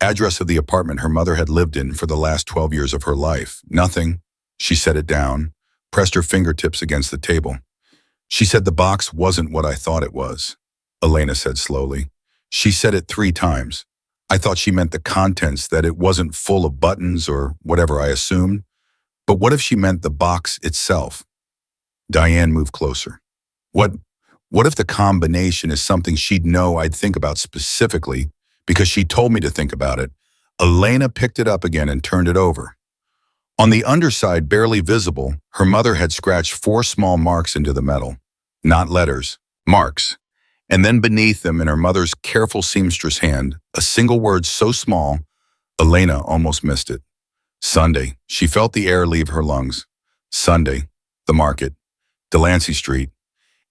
address of the apartment her mother had lived in for the last 12 years of her life. Nothing. She set it down, pressed her fingertips against the table. She said the box wasn't what I thought it was, Elena said slowly. She said it 3 times. I thought she meant the contents, that it wasn't full of buttons or whatever I assumed. But what if she meant the box itself? Diane moved closer. What if the combination is something she'd know I'd think about specifically because she told me to think about it? Elena picked it up again and turned it over. On the underside, barely visible, her mother had scratched 4 small marks into the metal. Not letters, marks. And then beneath them, in her mother's careful seamstress hand, a single word so small, Elena almost missed it. Sunday. She felt the air leave her lungs. Sunday. The market. Delancey Street.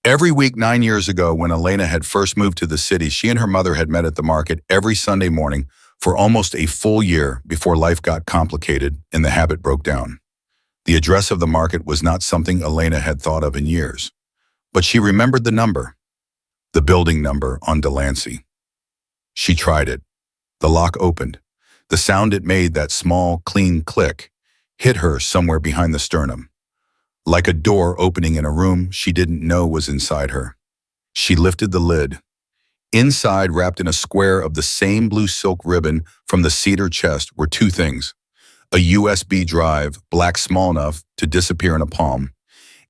Every week 9 years ago, when Elena had first moved to the city, she and her mother had met at the market every Sunday morning for almost a full year before life got complicated and the habit broke down. The address of the market was not something Elena had thought of in years, but she remembered the number, the building number on Delancey. She tried it. The lock opened. The sound it made, that small, clean click, hit her somewhere behind the sternum. Like a door opening in a room she didn't know was inside her. She lifted the lid. Inside, wrapped in a square of the same blue silk ribbon from the cedar chest, were 2 things. A USB drive, black small enough to disappear in a palm,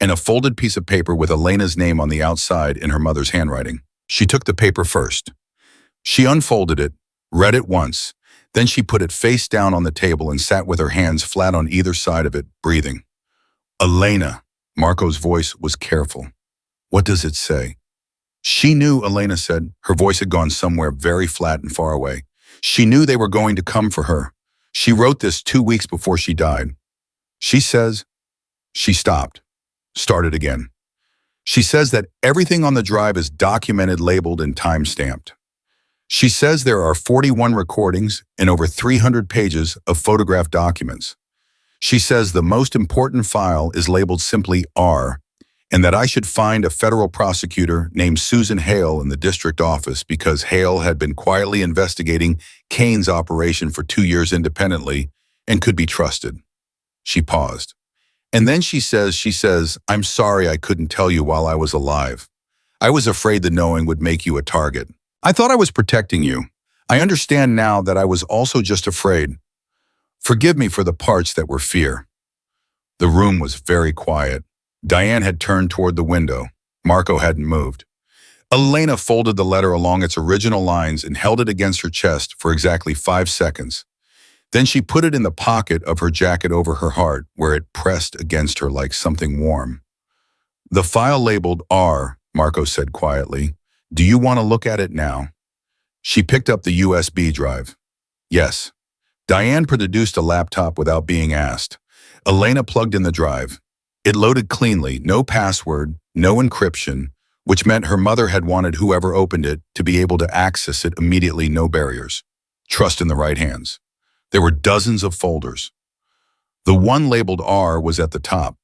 and a folded piece of paper with Elena's name on the outside in her mother's handwriting. She took the paper first. She unfolded it, read it once, then she put it face down on the table and sat with her hands flat on either side of it, breathing. Elena, Marco's voice was careful. What does it say? She knew, Elena said. Her voice had gone somewhere very flat and far away. She knew they were going to come for her. She wrote this 2 weeks before she died. She says, she stopped, started again. She says that everything on the drive is documented, labeled, and time-stamped. She says there are 41 recordings and over 300 pages of photographed documents. She says the most important file is labeled simply R, and that I should find a federal prosecutor named Susan Hale in the district office because Hale had been quietly investigating Kane's operation for 2 years independently and could be trusted. She paused. And then she says, I'm sorry I couldn't tell you while I was alive. I was afraid the knowing would make you a target. I thought I was protecting you. I understand now that I was also just afraid. Forgive me for the parts that were fear. The room was very quiet. Diane had turned toward the window. Marco hadn't moved. Elena folded the letter along its original lines and held it against her chest for exactly 5 seconds. Then she put it in the pocket of her jacket over her heart, where it pressed against her like something warm. The file labeled R, Marco said quietly. Do you want to look at it now? She picked up the USB drive. Yes. Diane produced a laptop without being asked. Elena plugged in the drive. It loaded cleanly, no password, no encryption, which meant her mother had wanted whoever opened it to be able to access it immediately, no barriers. Trust in the right hands. There were dozens of folders. The one labeled R was at the top.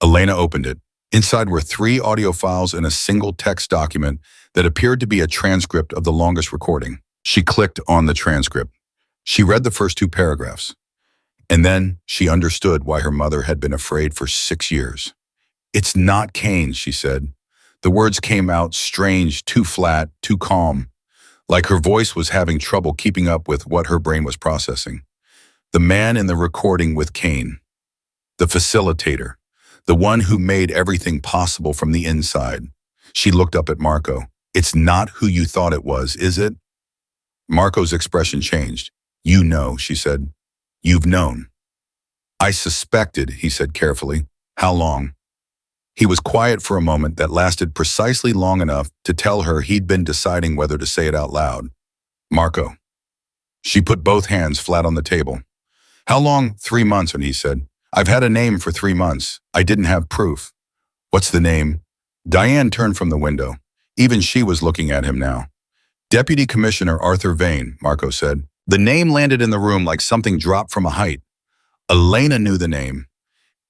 Elena opened it. Inside were 3 audio files and a single text document that appeared to be a transcript of the longest recording. She clicked on the transcript. She read the first 2 paragraphs. And then she understood why her mother had been afraid for 6 years. It's not Kane, she said. The words came out strange, too flat, too calm, like her voice was having trouble keeping up with what her brain was processing. The man in the recording with Kane. The facilitator. The one who made everything possible from the inside. She looked up at Marco. It's not who you thought it was, is it? Marco's expression changed. You know, she said. You've known. I suspected, he said carefully. How long? He was quiet for a moment that lasted precisely long enough to tell her he'd been deciding whether to say it out loud. Marco. She put both hands flat on the table. How long? 3 months, and he said. I've had a name for 3 months. I didn't have proof. What's the name? Diane turned from the window. Even she was looking at him now. Deputy Commissioner Arthur Vane, Marco said. The name landed in the room like something dropped from a height. Elena knew the name.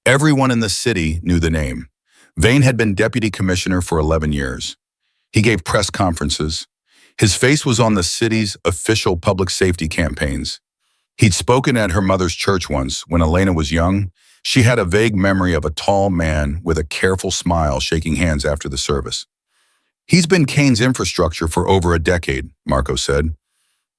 Everyone in the city knew the name. Vane had been deputy commissioner for 11 years. He gave press conferences. His face was on the city's official public safety campaigns. He'd spoken at her mother's church once when Elena was young. She had a vague memory of a tall man with a careful smile shaking hands after the service. He's been Kane's infrastructure for over a decade, Marco said.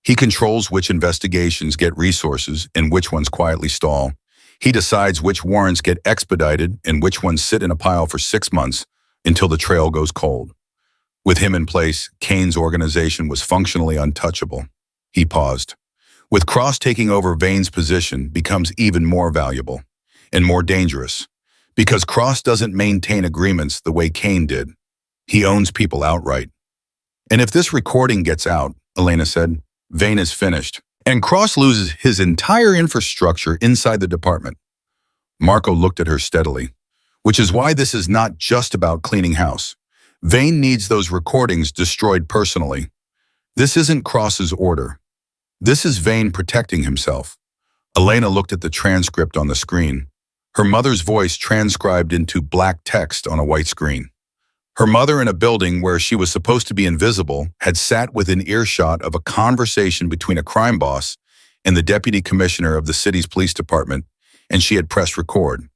He controls which investigations get resources and which ones quietly stall. He decides which warrants get expedited and which ones sit in a pile for 6 months until the trail goes cold. With him in place, Kane's organization was functionally untouchable. He paused. With Cross taking over, Vane's position becomes even more valuable and more dangerous because Cross doesn't maintain agreements the way Kane did. He owns people outright. And if this recording gets out, Elena said, Vane is finished, and Cross loses his entire infrastructure inside the department. Marco looked at her steadily, which is why this is not just about cleaning house. Vane needs those recordings destroyed personally. This isn't Cross's order. This is Vane protecting himself. Elena looked at the transcript on the screen, her mother's voice transcribed into black text on a white screen. Her mother, in a building where she was supposed to be invisible, had sat within earshot of a conversation between a crime boss and the deputy commissioner of the city's police department, and she had pressed record.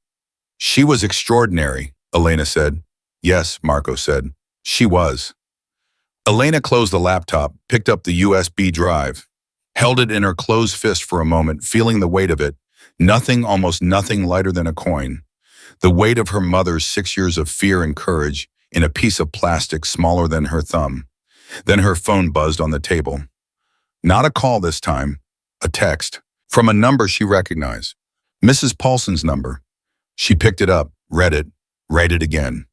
She was extraordinary, Elena said. Yes, Marco said. She was. Elena closed the laptop, picked up the USB drive, held it in her closed fist for a moment, feeling the weight of it, nothing, almost nothing lighter than a coin. The weight of her mother's 6 years of fear and courage in a piece of plastic smaller than her thumb. Then her phone buzzed on the table. Not a call this time, a text, from a number she recognized. Mrs. Paulson's number. She picked it up, read it again.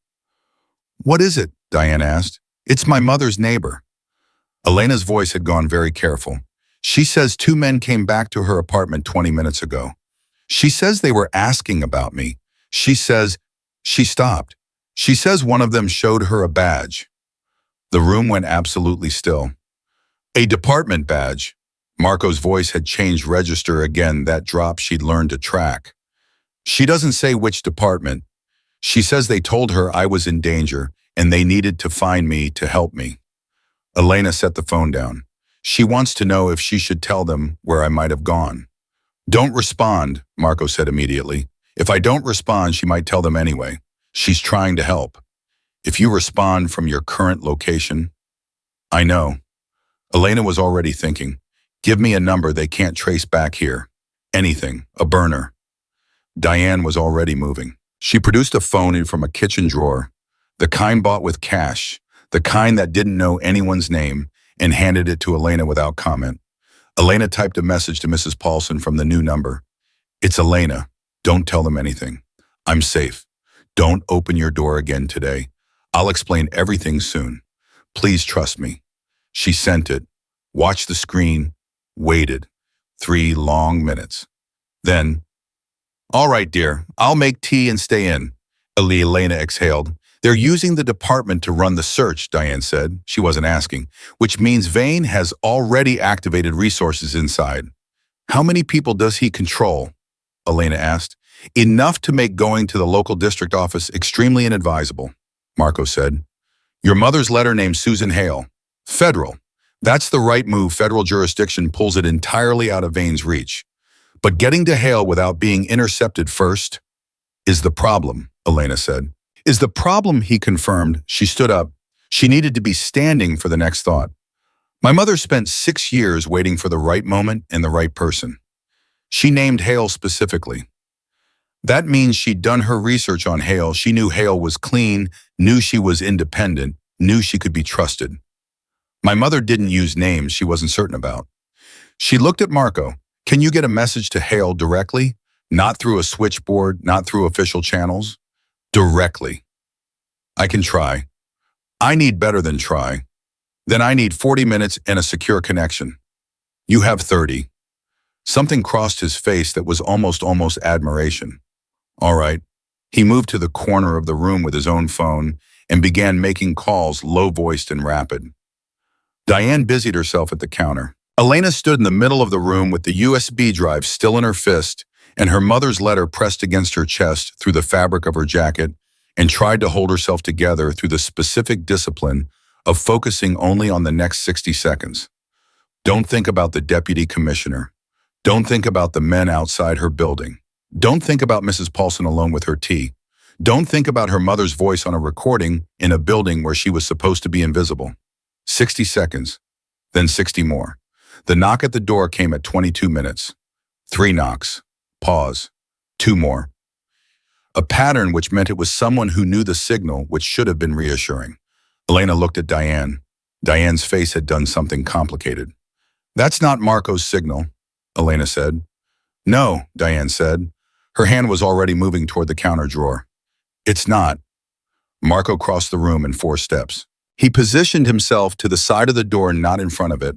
What is it? Diane asked. It's my mother's neighbor. Elena's voice had gone very careful. She says 2 men came back to her apartment 20 minutes ago. She says they were asking about me. She says, she stopped. She says one of them showed her a badge. The room went absolutely still. A department badge. Marco's voice had changed register again, that drop she'd learned to track. She doesn't say which department. She says they told her I was in danger and they needed to find me to help me. Elena set the phone down. She wants to know if she should tell them where I might have gone. Don't respond, Marco said immediately. If I don't respond, she might tell them anyway. She's trying to help. If you respond from your current location, I know. Elena was already thinking, give me a number they can't trace back here. Anything, a burner. Diane was already moving. She produced a phone from a kitchen drawer, the kind bought with cash, the kind that didn't know anyone's name, and handed it to Elena without comment. Elena typed a message to Mrs. Paulson from the new number. It's Elena. Don't tell them anything. I'm safe. Don't open your door again today. I'll explain everything soon. Please trust me. She sent it, watched the screen, waited. 3 long minutes. Then, all right, dear, I'll make tea and stay in. Elena exhaled. They're using the department to run the search, Diane said. She wasn't asking, which means Vane has already activated resources inside. How many people does he control? Elena asked. Enough to make going to the local district office extremely inadvisable, Marco said. Your mother's letter named Susan Hale. Federal. That's the right move. Federal jurisdiction pulls it entirely out of Vane's reach. But getting to Hale without being intercepted first is the problem, Elena said. Is the problem, he confirmed. She stood up. She needed to be standing for the next thought. My mother spent 6 years waiting for the right moment and the right person. She named Hale specifically. That means she'd done her research on Hale. She knew Hale was clean, knew she was independent, knew she could be trusted. My mother didn't use names she wasn't certain about. She looked at Marco. Can you get a message to Hale directly? Not through a switchboard, not through official channels? Directly. I can try. I need better than try. Then I need 40 minutes and a secure connection. You have 30. Something crossed his face that was almost admiration. All right. He moved to the corner of the room with his own phone and began making calls, low-voiced and rapid. Diane busied herself at the counter. Elena stood in the middle of the room with the USB drive still in her fist and her mother's letter pressed against her chest through the fabric of her jacket, and tried to hold herself together through the specific discipline of focusing only on the next 60 seconds. Don't think about the deputy commissioner. Don't think about the men outside her building. Don't think about Mrs. Paulson alone with her tea. Don't think about her mother's voice on a recording in a building where she was supposed to be invisible. 60 seconds, then 60 more. The knock at the door came at 22 minutes. 3 knocks. Pause. 2 more. A pattern which meant it was someone who knew the signal, which should have been reassuring. Elena looked at Diane. Diane's face had done something complicated. "That's not Marco's signal," Elena said. "No," Diane said. Her hand was already moving toward the counter drawer. "It's not." Marco crossed the room in 4 steps. He positioned himself to the side of the door, not in front of it.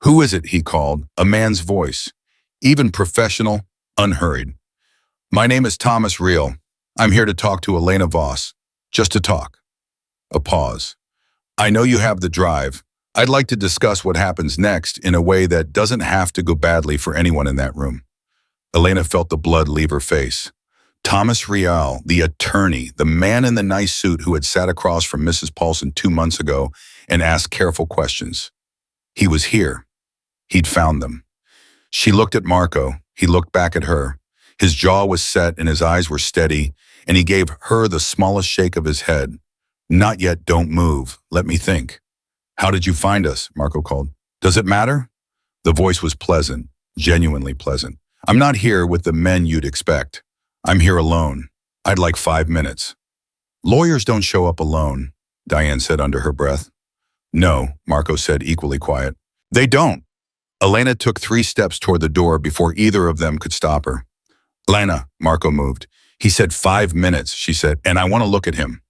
"Who is it?" he called, a man's voice, even professional, unhurried. "My name is Thomas Reel. I'm here to talk to Elena Voss. Just to talk." A pause. "I know you have the drive. I'd like to discuss what happens next in a way that doesn't have to go badly for anyone in that room." Elena felt the blood leave her face. Thomas Reel, the attorney, the man in the nice suit who had sat across from Mrs. Paulson 2 months ago and asked careful questions. He was here. He'd found them. She looked at Marco. He looked back at her. His jaw was set and his eyes were steady, and he gave her the smallest shake of his head. "Not yet, don't move. Let me think." "How did you find us?" Marco called. "Does it matter?" The voice was pleasant, genuinely pleasant. "I'm not here with the men you'd expect. I'm here alone. I'd like 5 minutes." "Lawyers don't show up alone," Diane said under her breath. "No," Marco said, equally quiet. "They don't." Elena took 3 steps toward the door before either of them could stop her. "Elena," Marco moved. "He said 5 minutes," she said, "and I want to look at him."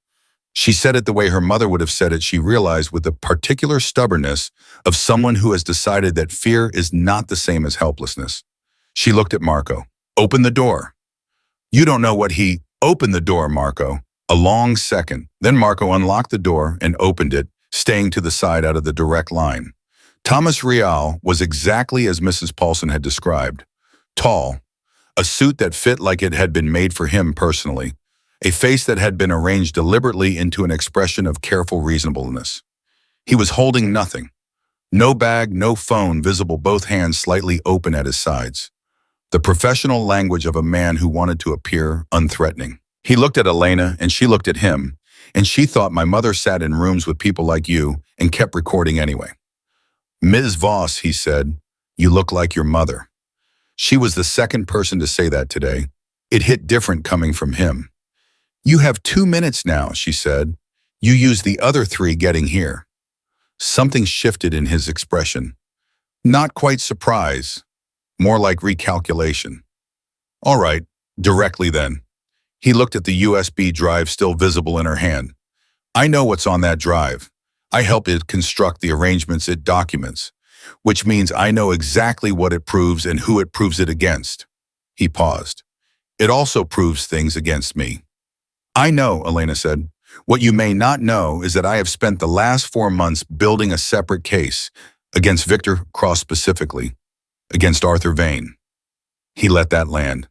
She said it the way her mother would have said it, she realized, with the particular stubbornness of someone who has decided that fear is not the same as helplessness. She looked at Marco. "Open the door." "You don't know what he—" "Open the door, Marco." A long second. Then Marco unlocked the door and opened it, staying to the side out of the direct line. Thomas Reel was exactly as Mrs. Paulson had described. Tall, a suit that fit like it had been made for him personally, a face that had been arranged deliberately into an expression of careful reasonableness. He was holding nothing. No bag, no phone, visible, both hands slightly open at his sides. The professional language of a man who wanted to appear unthreatening. He looked at Elena and she looked at him, and she thought, "My mother sat in rooms with people like you and kept recording anyway." "Ms. Voss," he said, "you look like your mother." She was the second person to say that today. It hit different coming from him. "You have 2 minutes now," she said. "You used the other 3 getting here." Something shifted in his expression. Not quite surprise, more like recalculation. "All right, directly then." He looked at the USB drive still visible in her hand. "I know what's on that drive. I helped it construct the arrangements it documents, which means I know exactly what it proves and who it proves it against." He paused. "It also proves things against me." "I know," Elena said. "What you may not know is that I have spent the last 4 months building a separate case against Victor Cross specifically, against Arthur Vane." He let that land.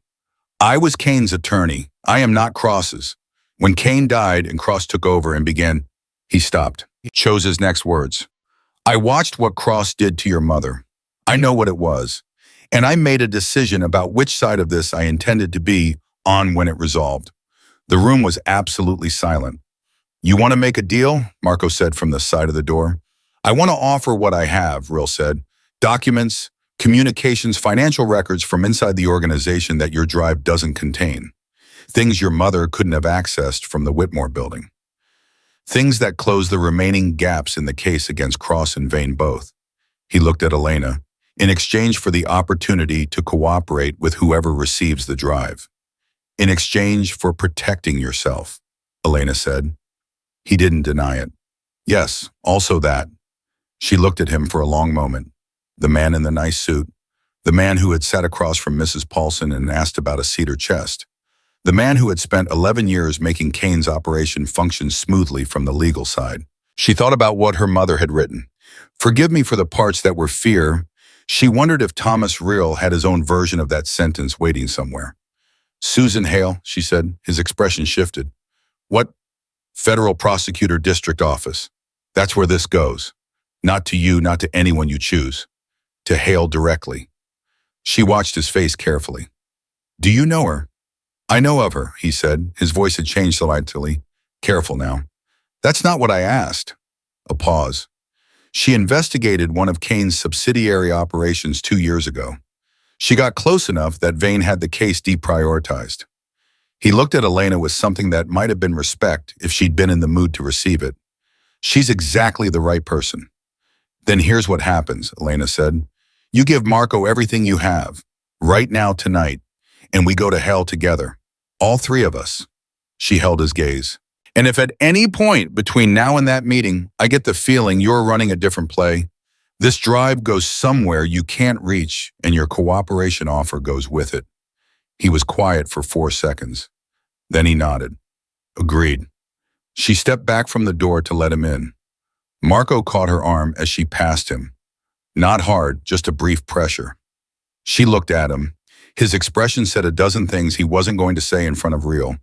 "I was Kane's attorney. I am not Cross's. When Kane died and Cross took over and began..." He stopped. He chose his next words. "I watched what Cross did to your mother. I know what it was. And I made a decision about which side of this I intended to be on when it resolved." The room was absolutely silent. "You want to make a deal?" Marco said from the side of the door. "I want to offer what I have," Reel said. "Documents, communications, financial records from inside the organization that your drive doesn't contain. Things your mother couldn't have accessed from the Whitmore building. Things that close the remaining gaps in the case against Cross and Vane both." He looked at Elena. "In exchange for the opportunity to cooperate with whoever receives the drive. In exchange for protecting yourself," Elena said. He didn't deny it. "Yes, also that." She looked at him for a long moment. The man in the nice suit, the man who had sat across from Mrs. Paulson and asked about a cedar chest, the man who had spent 11 years making Kane's operation function smoothly from the legal side. She thought about what her mother had written. Forgive me for the parts that were fear. She wondered if Thomas Real had his own version of that sentence waiting somewhere. Susan Hale, she said, his expression shifted. What? Federal Prosecutor District Office. That's where this goes. Not to you, not to anyone you choose. To Hale directly. She watched his face carefully. Do you know her? I know of her, he said. His voice had changed slightly. Careful now. That's not what I asked. A pause. She investigated one of Kane's subsidiary operations 2 years ago. She got close enough that Vane had the case deprioritized. He looked at Elena with something that might have been respect if she'd been in the mood to receive it. She's exactly the right person. Then here's what happens, Elena said. You give Marco everything you have, right now tonight, and we go to hell together. All three of us. She held his gaze. And if at any point between now and that meeting, I get the feeling you're running a different play, this drive goes somewhere you can't reach and your cooperation offer goes with it. He was quiet for 4 seconds. Then he nodded. Agreed. She stepped back from the door to let him in. Marco caught her arm as she passed him. Not hard, just a brief pressure. She looked at him. His expression said a dozen things he wasn't going to say in front of Real.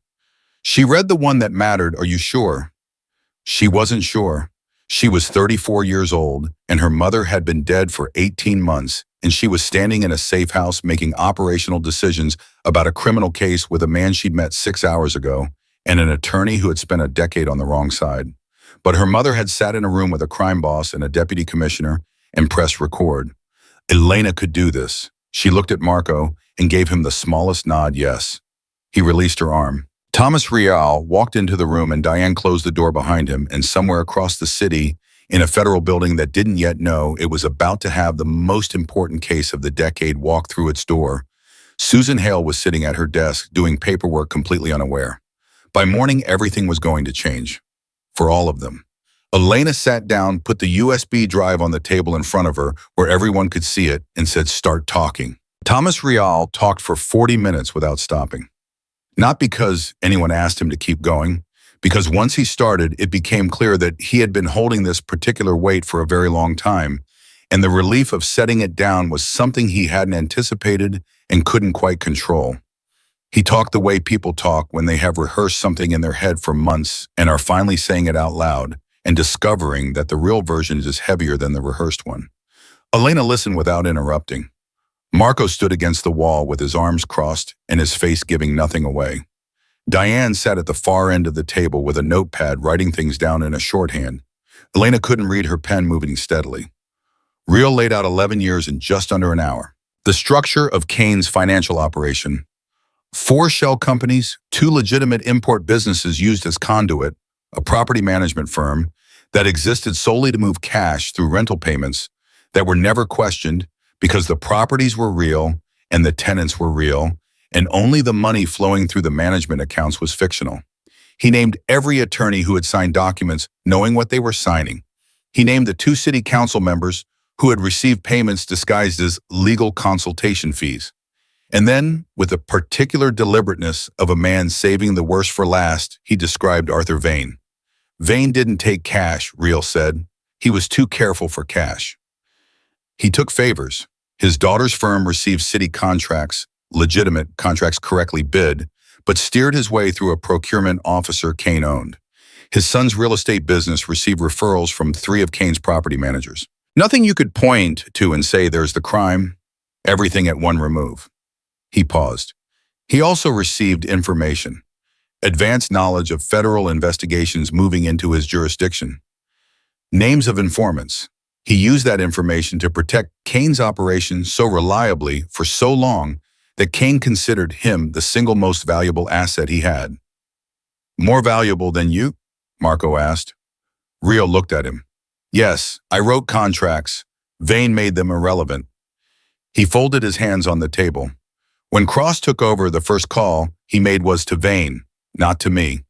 She read the one that mattered, are you sure? She wasn't sure. She was 34 years old, and her mother had been dead for 18 months, and she was standing in a safe house making operational decisions about a criminal case with a man she'd met 6 hours ago, and an attorney who had spent a decade on the wrong side. But her mother had sat in a room with a crime boss and a deputy commissioner and pressed record. Elena could do this. She looked at Marco and gave him the smallest nod yes. He released her arm. Thomas Real walked into the room and Diane closed the door behind him, and somewhere across the city, in a federal building that didn't yet know it was about to have the most important case of the decade walk through its door, Susan Hale was sitting at her desk doing paperwork completely unaware. By morning, everything was going to change. For all of them. Elena sat down, put the USB drive on the table in front of her where everyone could see it, and said, start talking. Thomas Real talked for 40 minutes without stopping. Not because anyone asked him to keep going, because once he started, it became clear that he had been holding this particular weight for a very long time, and the relief of setting it down was something he hadn't anticipated and couldn't quite control. He talked the way people talk when they have rehearsed something in their head for months and are finally saying it out loud and discovering that the real version is heavier than the rehearsed one. Elena listened without interrupting. Marco stood against the wall with his arms crossed and his face giving nothing away. Diane sat at the far end of the table with a notepad writing things down in a shorthand. Elena couldn't read her pen moving steadily. Real laid out 11 years in just under an hour. The structure of Kane's financial operation. 4 shell companies, 2 legitimate import businesses used as conduit, a property management firm that existed solely to move cash through rental payments that were never questioned because the properties were real and the tenants were real, and only the money flowing through the management accounts was fictional. He named every attorney who had signed documents knowing what they were signing. He named the 2 city council members who had received payments disguised as legal consultation fees. And then, with the particular deliberateness of a man saving the worst for last, he described Arthur Vane. Vane didn't take cash, Real said. He was too careful for cash. He took favors. His daughter's firm received city contracts, legitimate contracts correctly bid, but steered his way through a procurement officer Kane owned. His son's real estate business received referrals from 3 of Kane's property managers. Nothing you could point to and say there's the crime, everything at one remove. He paused. He also received information, advanced knowledge of federal investigations moving into his jurisdiction. Names of informants. He used that information to protect Kane's operation so reliably for so long that Kane considered him the single most valuable asset he had. More valuable than you? Marco asked. Real looked at him. Yes, I wrote contracts. Vane made them irrelevant. He folded his hands on the table. When Cross took over, the first call he made was to Vane, not to me.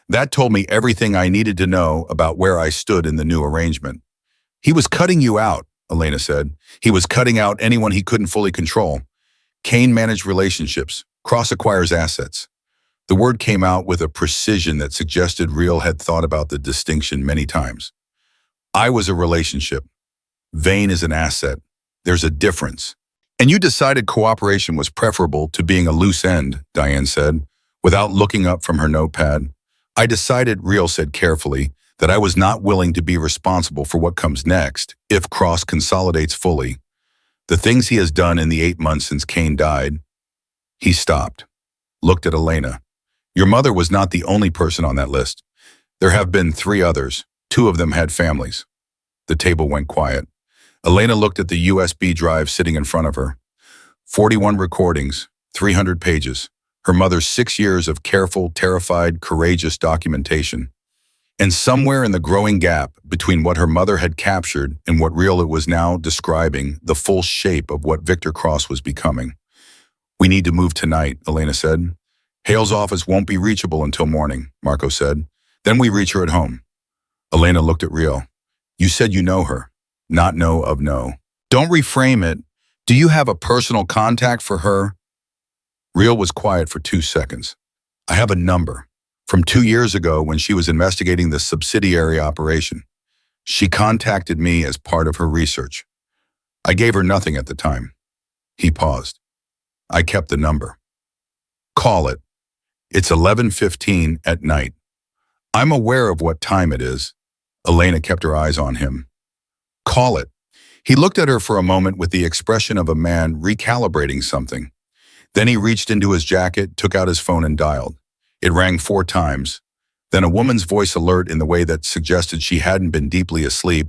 That told me everything I needed to know about where I stood in the new arrangement. He was cutting you out, Elena said. He was cutting out anyone he couldn't fully control. Kane managed relationships. Cross acquires assets. The word came out with a precision that suggested Real had thought about the distinction many times. I was a relationship. Vain is an asset. There's a difference. And you decided cooperation was preferable to being a loose end, Diane said, without looking up from her notepad. I decided, Real said carefully, that I was not willing to be responsible for what comes next if Cross consolidates fully. The things he has done in the 8 months since Kane died. He stopped, looked at Elena. Your mother was not the only person on that list. There have been 3 others. 2 of them had families. The table went quiet. Elena looked at the USB drive sitting in front of her. 41 recordings, 300 pages. Her mother's 6 years of careful, terrified, courageous documentation. And somewhere in the growing gap between what her mother had captured and what Real it was now describing, the full shape of what Victor Cross was becoming. We need to move tonight, Elena said. Hale's office won't be reachable until morning, Marco said. Then we reach her at home. Elena looked at Real. You said you know her. Not know of know. Don't reframe it. Do you have a personal contact for her? Real was quiet for 2 seconds. I have a number. From 2 years ago when she was investigating the subsidiary operation. She contacted me as part of her research. I gave her nothing at the time. He paused. I kept the number. Call it. It's 11:15 at night. I'm aware of what time it is. Elena kept her eyes on him. Call it. He looked at her for a moment with the expression of a man recalibrating something. Then he reached into his jacket, took out his phone and dialed. It rang 4 times. Then a woman's voice alert in the way that suggested she hadn't been deeply asleep,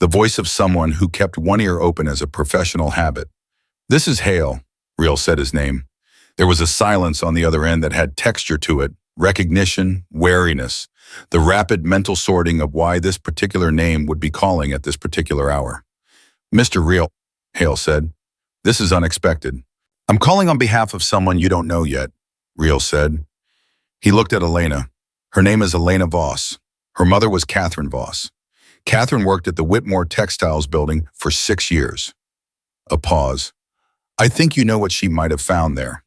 the voice of someone who kept one ear open as a professional habit. This is Hale, Real said his name. There was a silence on the other end that had texture to it, recognition, wariness, the rapid mental sorting of why this particular name would be calling at this particular hour. Mr. Real, Hale said, this is unexpected. I'm calling on behalf of someone you don't know yet, Real said. He looked at Elena. Her name is Elena Voss. Her mother was Catherine Voss. Catherine worked at the Whitmore Textiles building for 6 years. A pause. I think you know what she might have found there.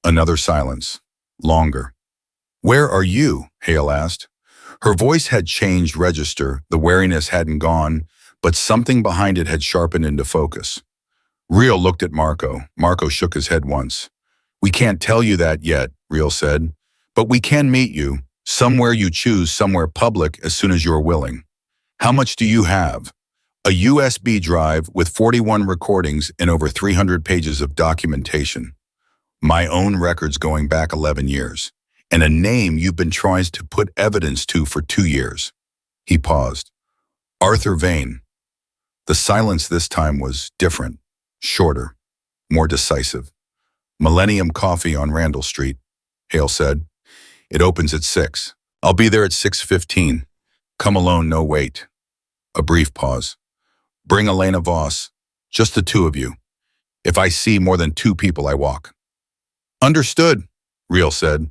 Another silence. Longer. Where are you? Hale asked. Her voice had changed register, the wariness hadn't gone, but something behind it had sharpened into focus. Real looked at Marco. Marco shook his head once. We can't tell you that yet, Real said, but we can meet you, somewhere you choose, somewhere public, as soon as you're willing. How much do you have? A USB drive with 41 recordings and over 300 pages of documentation. My own records going back 11 years. And a name you've been trying to put evidence to for 2 years. He paused. Arthur Vane. The silence this time was different, shorter, more decisive. Millennium Coffee on Randall Street, Hale said. It opens at 6. I'll be there at 6:15. Come alone, no wait. A brief pause. Bring Elena Voss, just the 2 of you. If I see more than 2 people, I walk. Understood, Real said.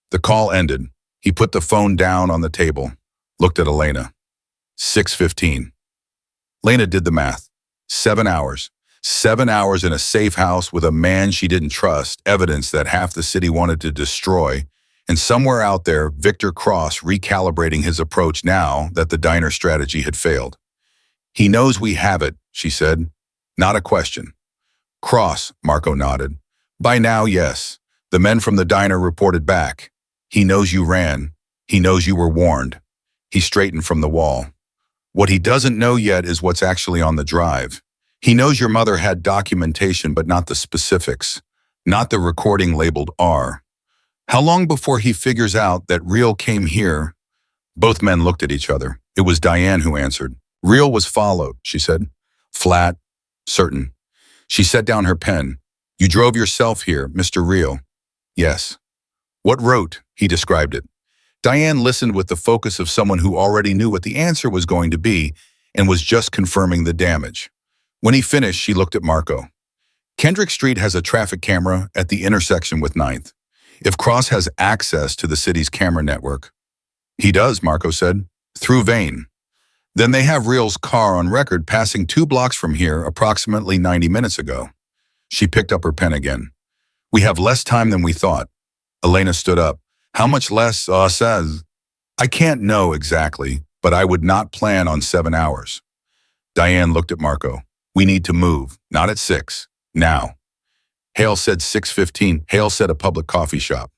The call ended. He put the phone down on the table, looked at Elena. 6:15. Elena did the math. 7 hours. 7 hours in a safe house with a man she didn't trust, evidence that half the city wanted to destroy, and somewhere out there, Victor Cross recalibrating his approach now that the diner strategy had failed. He knows we have it, she said. Not a question. Cross, Marco nodded. By now, yes. The men from the diner reported back. He knows you ran. He knows you were warned. He straightened from the wall. What he doesn't know yet is what's actually on the drive. He knows your mother had documentation, but not the specifics, not the recording labeled R. How long before he figures out that Real came here? Both men looked at each other. It was Diane who answered. Real was followed, she said. Flat, certain. She set down her pen. You drove yourself here, Mr. Real. Yes. What wrote? He described it. Diane listened with the focus of someone who already knew what the answer was going to be and was just confirming the damage. When he finished, she looked at Marco. Kendrick Street has a traffic camera at the intersection with 9th. If Cross has access to the city's camera network. He does, Marco said, through Vane. Then they have Real's car on record passing 2 blocks from here approximately 90 minutes ago. She picked up her pen again. We have less time than we thought. Elena stood up. How much less, says? I can't know exactly, but I would not plan on 7 hours. Diane looked at Marco. We need to move, not at 6. Now. Hale said 6:15. Hale said a public coffee shop.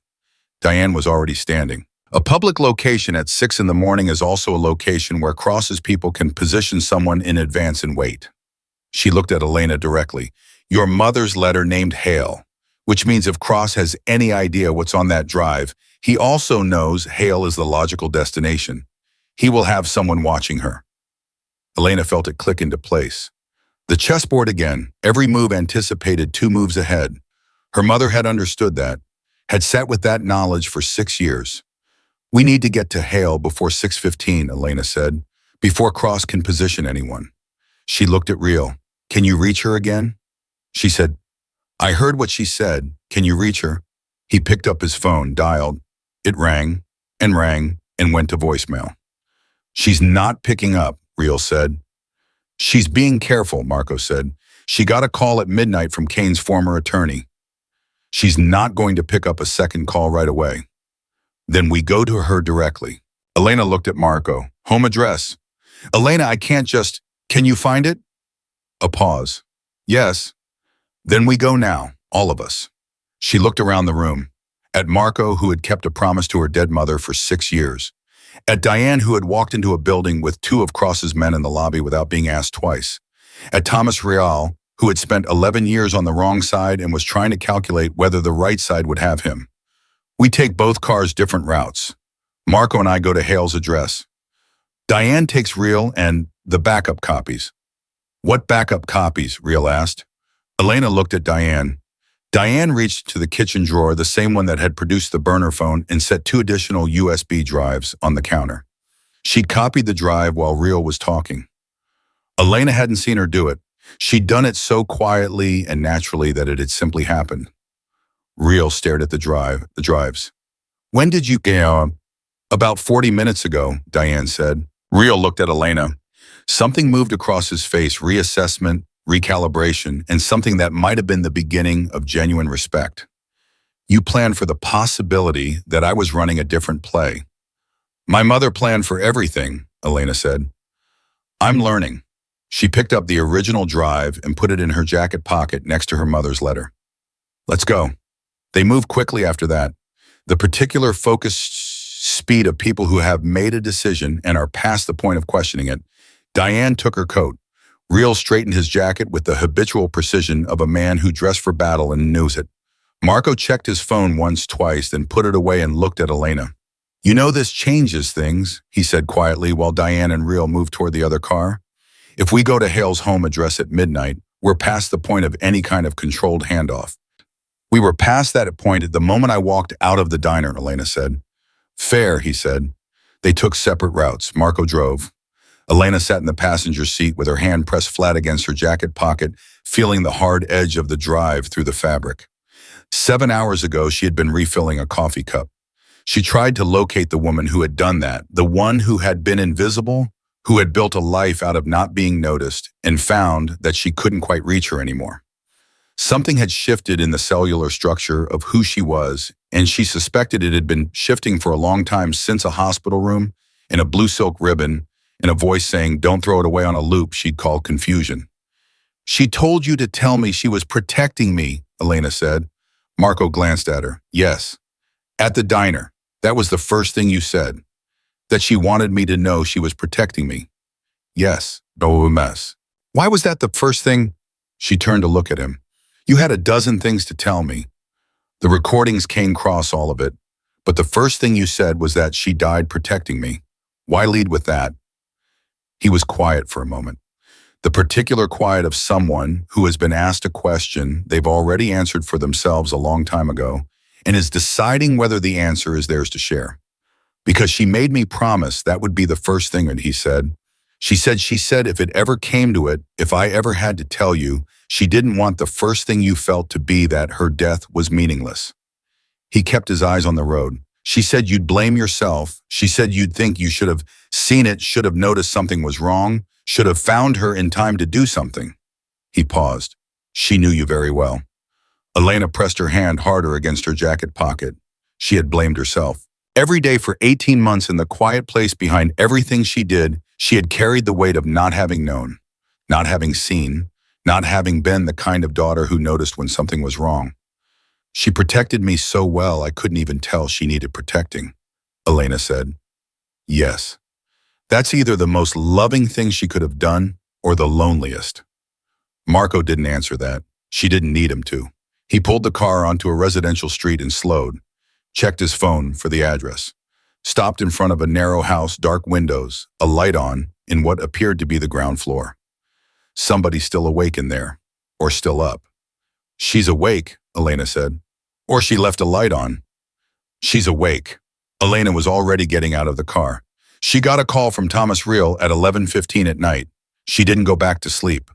Diane was already standing. A public location at 6 in the morning is also a location where crosses people can position someone in advance and wait. She looked at Elena directly. Your mother's letter named Hale, which means if Cross has any idea what's on that drive, he also knows Hale is the logical destination. He will have someone watching her. Elena felt it click into place. The chessboard again, every move anticipated 2 moves ahead. Her mother had understood that, had sat with that knowledge for 6 years. We need to get to Hale before 6:15, Elena said, before Cross can position anyone. She looked at Real. Can you reach her again? She said, I heard what she said. Can you reach her? He picked up his phone, dialed. It rang, and went to voicemail. She's not picking up, Real said. She's being careful, Marco said. She got a call at midnight from Kane's former attorney. She's not going to pick up a second call right away. Then we go to her directly. Elena looked at Marco. Home address. Elena, I can't just... Can you find it? A pause. Yes. Then we go now, all of us. She looked around the room. At Marco, who had kept a promise to her dead mother for 6 years. At Diane, who had walked into a building with 2 of Cross's men in the lobby without being asked twice. At Thomas Real, who had spent 11 years on the wrong side and was trying to calculate whether the right side would have him. We take both cars different routes. Marco and I go to Hale's address. Diane takes Real and the backup copies. What backup copies? Real asked. Elena looked at Diane. Diane reached to the kitchen drawer, the same one that had produced the burner phone, and set 2 additional USB drives on the counter. She'd copied the drive while Real was talking. Elena hadn't seen her do it. She'd done it so quietly and naturally that it had simply happened. Real stared at the drives. When did you get About 40 minutes ago, Diane said. Real looked at Elena. Something moved across his face, reassessment, recalibration, and something that might have been the beginning of genuine respect. You planned for the possibility that I was running a different play. My mother planned for everything, Elena said. I'm learning. She picked up the original drive and put it in her jacket pocket next to her mother's letter. Let's go. They moved quickly after that. The particular focused speed of people who have made a decision and are past the point of questioning it. Diane took her coat. Real straightened his jacket with the habitual precision of a man who dressed for battle and knows it. Marco checked his phone once, twice, then put it away and looked at Elena. You know this changes things, he said quietly while Diane and Real moved toward the other car. If we go to Hale's home address at midnight, we're past the point of any kind of controlled handoff. We were past that point at the moment I walked out of the diner, Elena said. Fair, he said. They took separate routes. Marco drove. Elena sat in the passenger seat with her hand pressed flat against her jacket pocket, feeling the hard edge of the drive through the fabric. 7 hours ago, she had been refilling a coffee cup. She tried to locate the woman who had done that, the one who had been invisible, who had built a life out of not being noticed, and found that she couldn't quite reach her anymore. Something had shifted in the cellular structure of who she was, and she suspected it had been shifting for a long time since a hospital room, and a blue silk ribbon, and a voice saying, don't throw it away on a loop she'd called confusion. She told you to tell me she was protecting me, Elena said. Marco glanced at her. Yes. At the diner. That was the first thing you said. That she wanted me to know she was protecting me. Yes. No mess. Why was that the first thing? She turned to look at him. You had a dozen things to tell me. The recordings came across all of it, but the first thing you said was that she died protecting me. Why lead with that? He was quiet for a moment. The particular quiet of someone who has been asked a question they've already answered for themselves a long time ago and is deciding whether the answer is theirs to share. Because she made me promise that would be the first thing, he said. She said if it ever came to it, if I ever had to tell you, she didn't want the first thing you felt to be that her death was meaningless. He kept his eyes on the road. She said you'd blame yourself. She said you'd think you should have seen it, should have noticed something was wrong, should have found her in time to do something. He paused. She knew you very well. Elena pressed her hand harder against her jacket pocket. She had blamed herself. Every day for 18 months in the quiet place behind everything she did, she had carried the weight of not having known. not having seen, not having been the kind of daughter who noticed when something was wrong. She protected me so well I couldn't even tell she needed protecting, Elena said. Yes. That's either the most loving thing she could have done or the loneliest. Marco didn't answer that. She didn't need him to. He pulled the car onto a residential street and slowed, checked his phone for the address, stopped in front of a narrow house, dark windows, a light on in what appeared to be the ground floor. Somebody's still awake in there, or still up. She's awake, Elena said. Or she left a light on. She's awake. Elena was already getting out of the car. She got a call from Thomas Real at 11:15 at night. She didn't go back to sleep.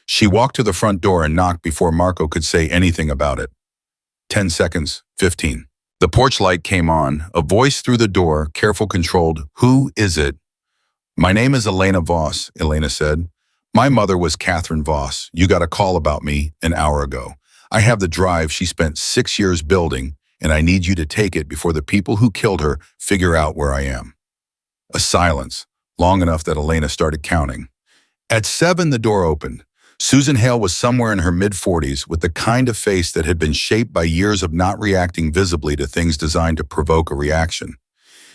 She walked to the front door and knocked before Marco could say anything about it. 10 seconds, 15. The porch light came on, a voice through the door, careful, controlled. Who is it? My name is Elena Voss, Elena said. My mother was Catherine Voss. You got a call about me an hour ago. I have the drive she spent 6 years building, and I need you to take it before the people who killed her figure out where I am. A silence, long enough that Elena started counting. At 7, the door opened. Susan Hale was somewhere in her mid-40s with the kind of face that had been shaped by years of not reacting visibly to things designed to provoke a reaction.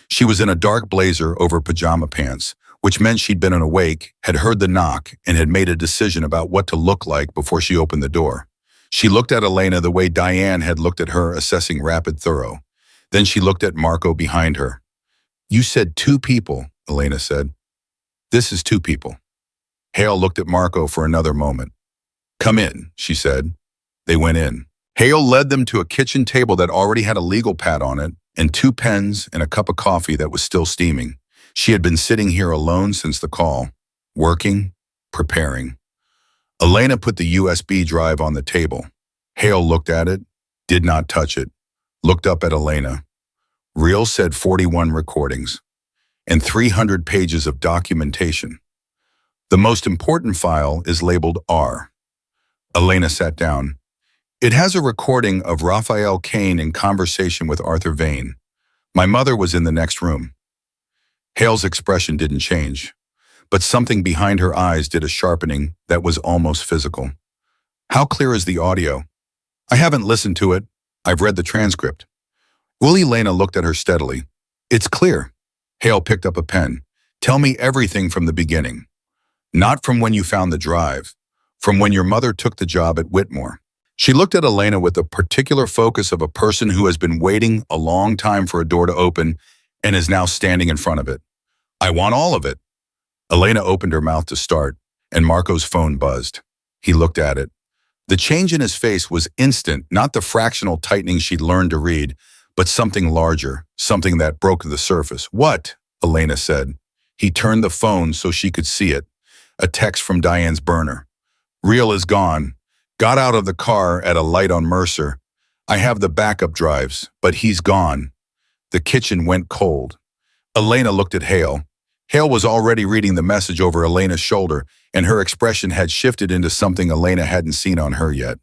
She was in a dark blazer over pajama pants, which meant she'd been awake, had heard the knock, and had made a decision about what to look like before she opened the door. She looked at Elena the way Diane had looked at her, assessing rapid thorough. Then she looked at Marco behind her. You said 2 people, Elena said. This is 2 people. Hale looked at Marco for another moment. Come in, she said. They went in. Hale led them to a kitchen table that already had a legal pad on it and 2 pens and a cup of coffee that was still steaming. She had been sitting here alone since the call, working, preparing. Elena put the USB drive on the table. Hale looked at it, did not touch it, looked up at Elena. Real said 41 recordings and 300 pages of documentation. The most important file is labeled R. Elena sat down. It has a recording of Raphael Kane in conversation with Arthur Vane. My mother was in the next room. Hale's expression didn't change, but something behind her eyes did a sharpening that was almost physical. How clear is the audio? I haven't listened to it. I've read the transcript. Elena looked at her steadily. It's clear. Hale picked up a pen. Tell me everything from the beginning. Not from when you found the drive, from when your mother took the job at Whitmore. She looked at Elena with the particular focus of a person who has been waiting a long time for a door to open and is now standing in front of it. I want all of it. Elena opened her mouth to start, and Marco's phone buzzed. He looked at it. The change in his face was instant, not the fractional tightening she'd learned to read, but something larger, something that broke the surface. What? Elena said. He turned the phone so she could see it. A text from Diane's burner. Real is gone. Got out of the car at a light on Mercer. I have the backup drives, but he's gone. The kitchen went cold. Elena looked at Hale. Hale was already reading the message over Elena's shoulder, and her expression had shifted into something Elena hadn't seen on her yet.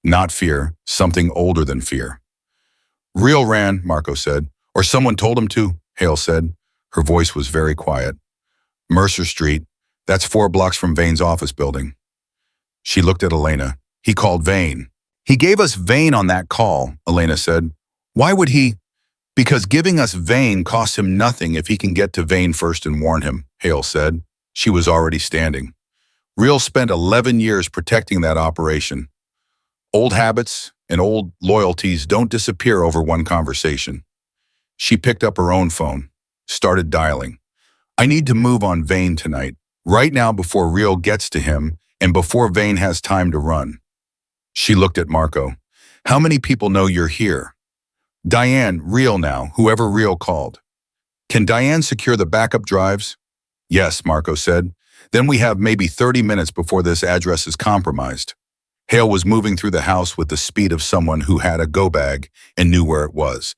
Not fear, something older than fear. Real ran, Marco said. Or someone told him to, Hale said. Her voice was very quiet. Mercer Street. That's 4 blocks from Vane's office building. She looked at Elena. He called Vane. He gave us Vane on that call, Elena said. Why would he? Because giving us Vane costs him nothing if he can get to Vane first and warn him, Hale said. She was already standing. Real spent 11 years protecting that operation. Old habits and old loyalties don't disappear over one conversation. She picked up her own phone, started dialing. I need to move on Vane tonight. Right now before Real gets to him and before Vane has time to run. She looked at Marco. How many people know you're here? Diane, Real now, whoever Real called. Can Diane secure the backup drives? Yes, Marco said. Then we have maybe 30 minutes before this address is compromised. Hale was moving through the house with the speed of someone who had a go bag and knew where it was.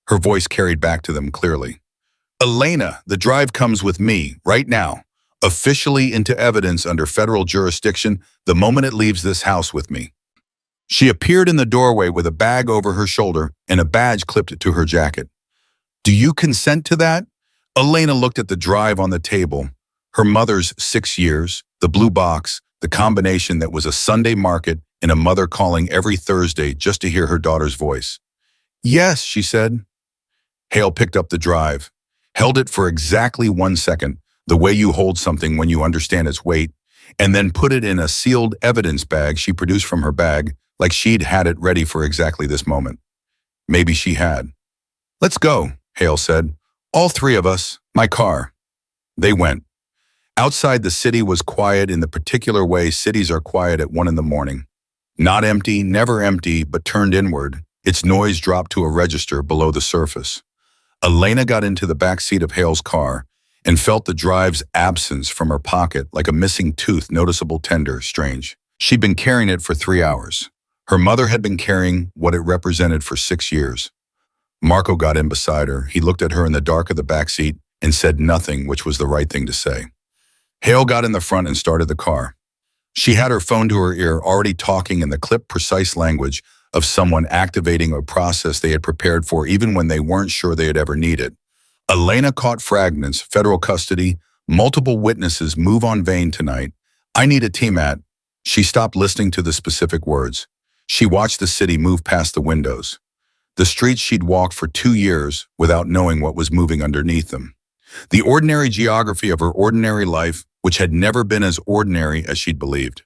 Her voice carried back to them clearly. Elena, the drive comes with me, right now. Officially into evidence under federal jurisdiction the moment it leaves this house with me. She appeared in the doorway with a bag over her shoulder and a badge clipped to her jacket. Do you consent to that? Elena looked at the drive on the table, her mother's 6 years, the blue box, the combination that was a Sunday market and a mother calling every Thursday just to hear her daughter's voice. "Yes," she said. Hale picked up the drive, held it for exactly 1 second, the way you hold something when you understand its weight, and then put it in a sealed evidence bag she produced from her bag, like she'd had it ready for exactly this moment. Maybe she had. "Let's go," Hale said. "All three of us, my car." They went. Outside, the city was quiet in the particular way cities are quiet at 1 in the morning. Not empty, never empty, but turned inward. Its noise dropped to a register below the surface. Elena got into the back seat of Hale's car and felt the drive's absence from her pocket like a missing tooth, noticeable, tender, strange. She'd been carrying it for 3 hours. Her mother had been carrying what it represented for 6 years. Marco got in beside her. He looked at her in the dark of the back seat and said nothing, which was the right thing to say. Hale got in the front and started the car. She had her phone to her ear, already talking in the clip-precise language of someone activating a process they had prepared for even when they weren't sure they had ever needed. Elena caught fragments, federal custody, multiple witnesses, move on Vane tonight. "I need a team at." She stopped listening to the specific words. She watched the city move past the windows. The streets she'd walked for 2 years without knowing what was moving underneath them. The ordinary geography of her ordinary life, which had never been as ordinary as she'd believed.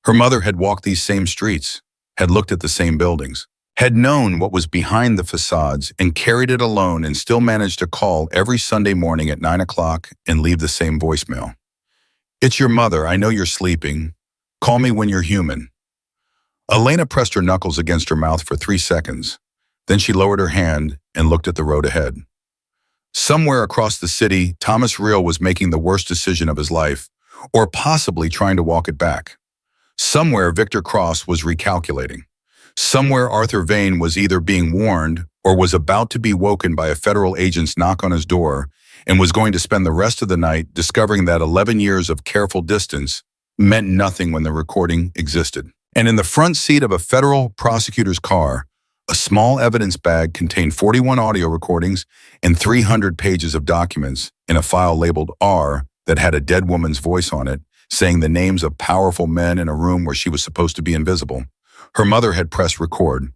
Her mother had walked these same streets, had looked at the same buildings, had known what was behind the facades and carried it alone and still managed to call every Sunday morning at 9 o'clock and leave the same voicemail. "It's your mother. I know you're sleeping. Call me when you're human." Elena pressed her knuckles against her mouth for 3 seconds. Then she lowered her hand and looked at the road ahead. Somewhere across the city, Thomas Reel was making the worst decision of his life, or possibly trying to walk it back. Somewhere Victor Cross was recalculating. Somewhere Arthur Vane was either being warned or was about to be woken by a federal agent's knock on his door and was going to spend the rest of the night discovering that 11 years of careful distance meant nothing when the recording existed. And in the front seat of a federal prosecutor's car, a small evidence bag contained 41 audio recordings and 300 pages of documents in a file labeled R that had a dead woman's voice on it, saying the names of powerful men in a room where she was supposed to be invisible. Her mother had pressed record.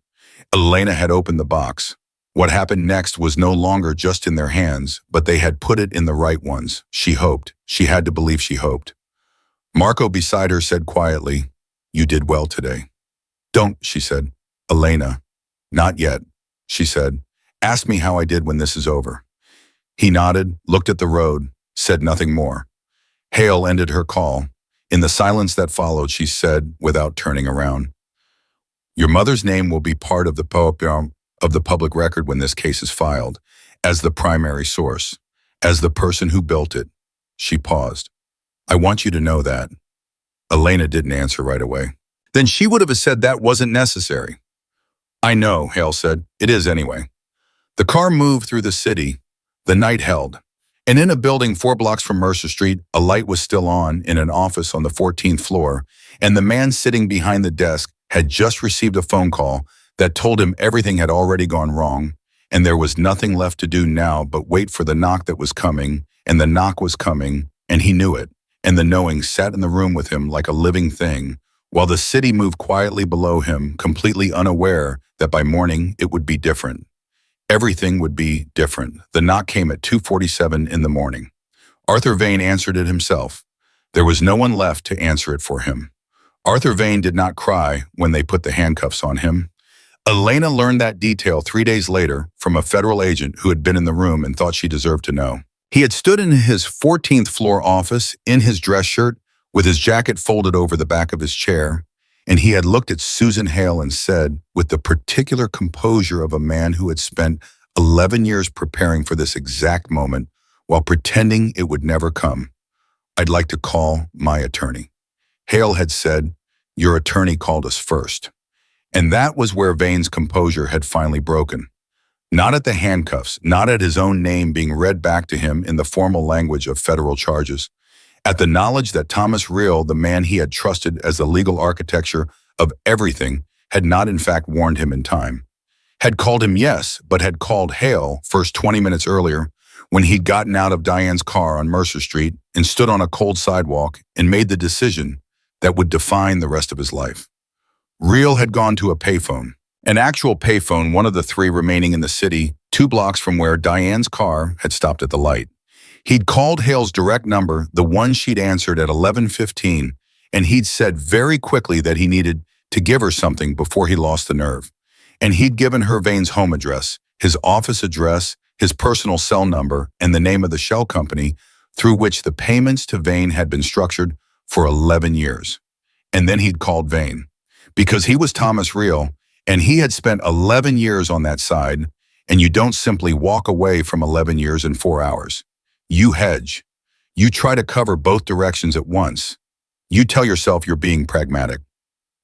Elena had opened the box. What happened next was no longer just in their hands, but they had put it in the right ones. She hoped. She had to believe she hoped. Marco beside her said quietly, "You did well today." "Don't," she said. "Elena." "Not yet," she said. "Ask me how I did when this is over." He nodded, looked at the road, said nothing more. Hale ended her call. In the silence that followed, she said, without turning around, "Your mother's name will be part of the public record when this case is filed, as the primary source, as the person who built it." She paused. "I want you to know that." Elena didn't answer right away. Then she would have said that wasn't necessary. "I know," Hale said. "It is anyway." The car moved through the city. The night held. And in a building 4 blocks from Mercer Street, a light was still on in an office on the 14th floor, and the man sitting behind the desk had just received a phone call that told him everything had already gone wrong, and there was nothing left to do now but wait for the knock that was coming, and the knock was coming, and he knew it, and the knowing sat in the room with him like a living thing, while the city moved quietly below him, completely unaware that by morning it would be different. Everything would be different. The knock came at 2:47 in the morning. Arthur Vane answered it himself. There was no one left to answer it for him. Arthur Vane did not cry when they put the handcuffs on him. Elena learned that detail 3 days later from a federal agent who had been in the room and thought she deserved to know. He had stood in his 14th floor office in his dress shirt with his jacket folded over the back of his chair, and he had looked at Susan Hale and said, with the particular composure of a man who had spent 11 years preparing for this exact moment while pretending it would never come, "I'd like to call my attorney." Hale had said, "Your attorney called us first." And that was where Vane's composure had finally broken. Not at the handcuffs, not at his own name being read back to him in the formal language of federal charges, at the knowledge that Thomas Reel, the man he had trusted as the legal architecture of everything, had not in fact warned him in time. Had called him, yes, but had called Hale first 20 minutes earlier when he'd gotten out of Diane's car on Mercer Street and stood on a cold sidewalk and made the decision that would define the rest of his life. Real had gone to a payphone, an actual payphone, one of the three remaining in the city, 2 blocks from where Diane's car had stopped at the light. He'd called Hale's direct number, the one she'd answered at 11:15, and he'd said very quickly that he needed to give her something before he lost the nerve. And he'd given her Vane's home address, his office address, his personal cell number, and the name of the shell company through which the payments to Vane had been structured for 11 years. And then he'd called Vane. Because he was Thomas Real, and he had spent 11 years on that side, and you don't simply walk away from 11 years in 4 hours. You hedge. You try to cover both directions at once. You tell yourself you're being pragmatic.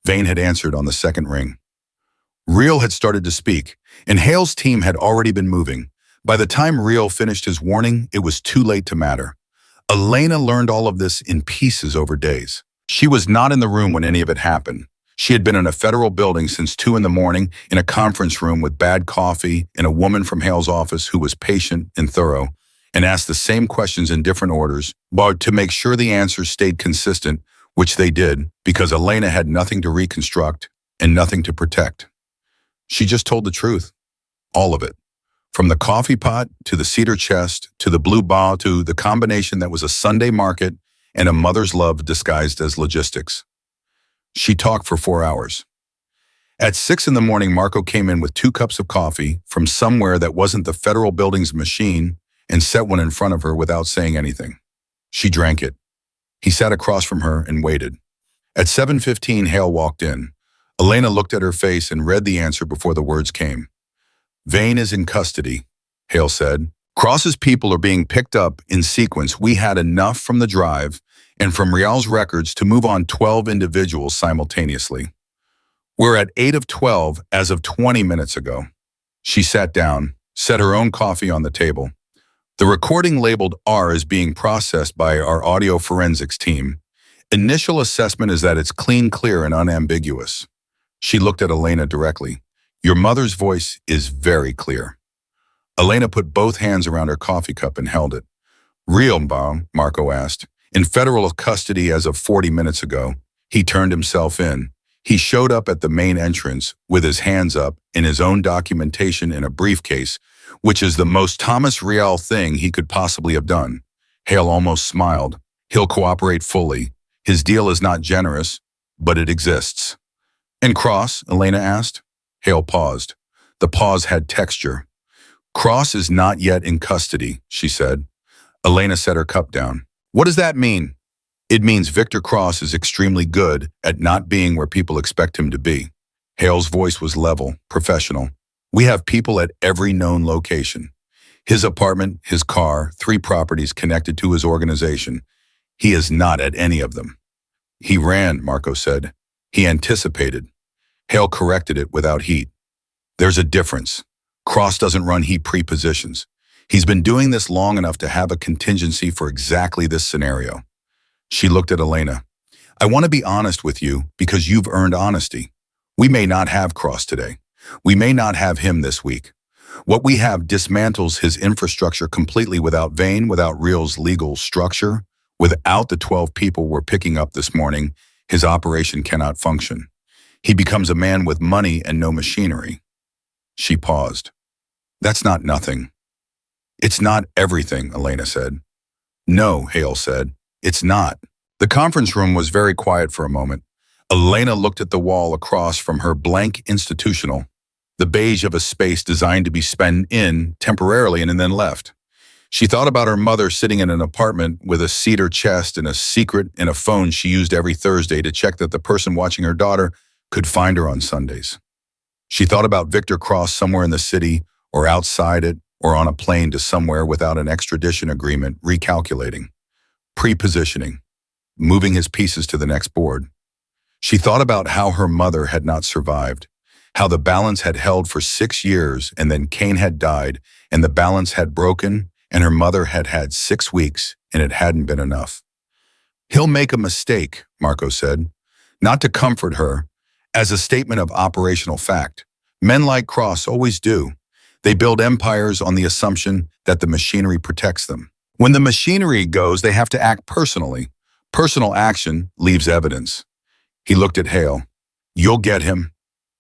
Vane had answered on the second ring. Real had started to speak, and Hale's team had already been moving. By the time Real finished his warning, it was too late to matter. Elena learned all of this in pieces over days. She was not in the room when any of it happened. She had been in a federal building since 2 in the morning in a conference room with bad coffee and a woman from Hale's office who was patient and thorough and asked the same questions in different orders, but to make sure the answers stayed consistent, which they did, because Elena had nothing to reconstruct and nothing to protect. She just told the truth. All of it. From the coffee pot to the cedar chest to the blue ball to the combination that was a Sunday market and a mother's love disguised as logistics. She talked for 4 hours. At 6 in the morning, Marco came in with 2 cups of coffee from somewhere that wasn't the federal building's machine and set one in front of her without saying anything. She drank it. He sat across from her and waited. At 7:15, Hale walked in. Elena looked at her face and read the answer before the words came. Vane is in custody, Hale said. Cross's people are being picked up in sequence. We had enough from the drive and from Real's records to move on 12 individuals simultaneously. We're at 8 of 12 as of 20 minutes ago. She sat down, set her own coffee on the table. The recording labeled R is being processed by our audio forensics team. Initial assessment is that it's clean, clear, and unambiguous. She looked at Elena directly. Your mother's voice is very clear. Elena put both hands around her coffee cup and held it. Real, Marco asked. In federal custody as of 40 minutes ago. He turned himself in. He showed up at the main entrance with his hands up in his own documentation in a briefcase, which is the most Thomas Real thing he could possibly have done. Hale almost smiled. He'll cooperate fully. His deal is not generous, but it exists. And Cross? Elena asked. Hale paused. The pause had texture. Cross is not yet in custody, she said. Elena set her cup down. What does that mean? It means Victor Cross is extremely good at not being where people expect him to be. Hale's voice was level, professional. We have people at every known location. His apartment, his car, 3 properties connected to his organization. He is not at any of them. He ran, Marco said. He anticipated. Hale corrected it without heat. There's a difference. Cross doesn't run heat prepositions. He's been doing this long enough to have a contingency for exactly this scenario. She looked at Elena. I want to be honest with you because you've earned honesty. We may not have Cross today. We may not have him this week. What we have dismantles his infrastructure completely without Vane, without Real's legal structure, without the 12 people we're picking up this morning. His operation cannot function. He becomes a man with money and no machinery. She paused. That's not nothing. It's not everything, Elena said. No, Hale said. It's not. The conference room was very quiet for a moment. Elena looked at the wall across from her blank institutional, the beige of a space designed to be spent in temporarily and then left. She thought about her mother sitting in an apartment with a cedar chest and a secret and a phone she used every Thursday to check that the person watching her daughter could find her on Sundays. She thought about Victor Cross somewhere in the city or outside it or on a plane to somewhere without an extradition agreement, recalculating, prepositioning, moving his pieces to the next board. She thought about how her mother had not survived, how the balance had held for 6 years and then Kane had died and the balance had broken and her mother had had 6 weeks and it hadn't been enough. He'll make a mistake, Marco said, not to comfort her, as a statement of operational fact. Men like Cross always do. They build empires on the assumption that the machinery protects them. When the machinery goes, they have to act personally. Personal action leaves evidence. He looked at Hale. You'll get him.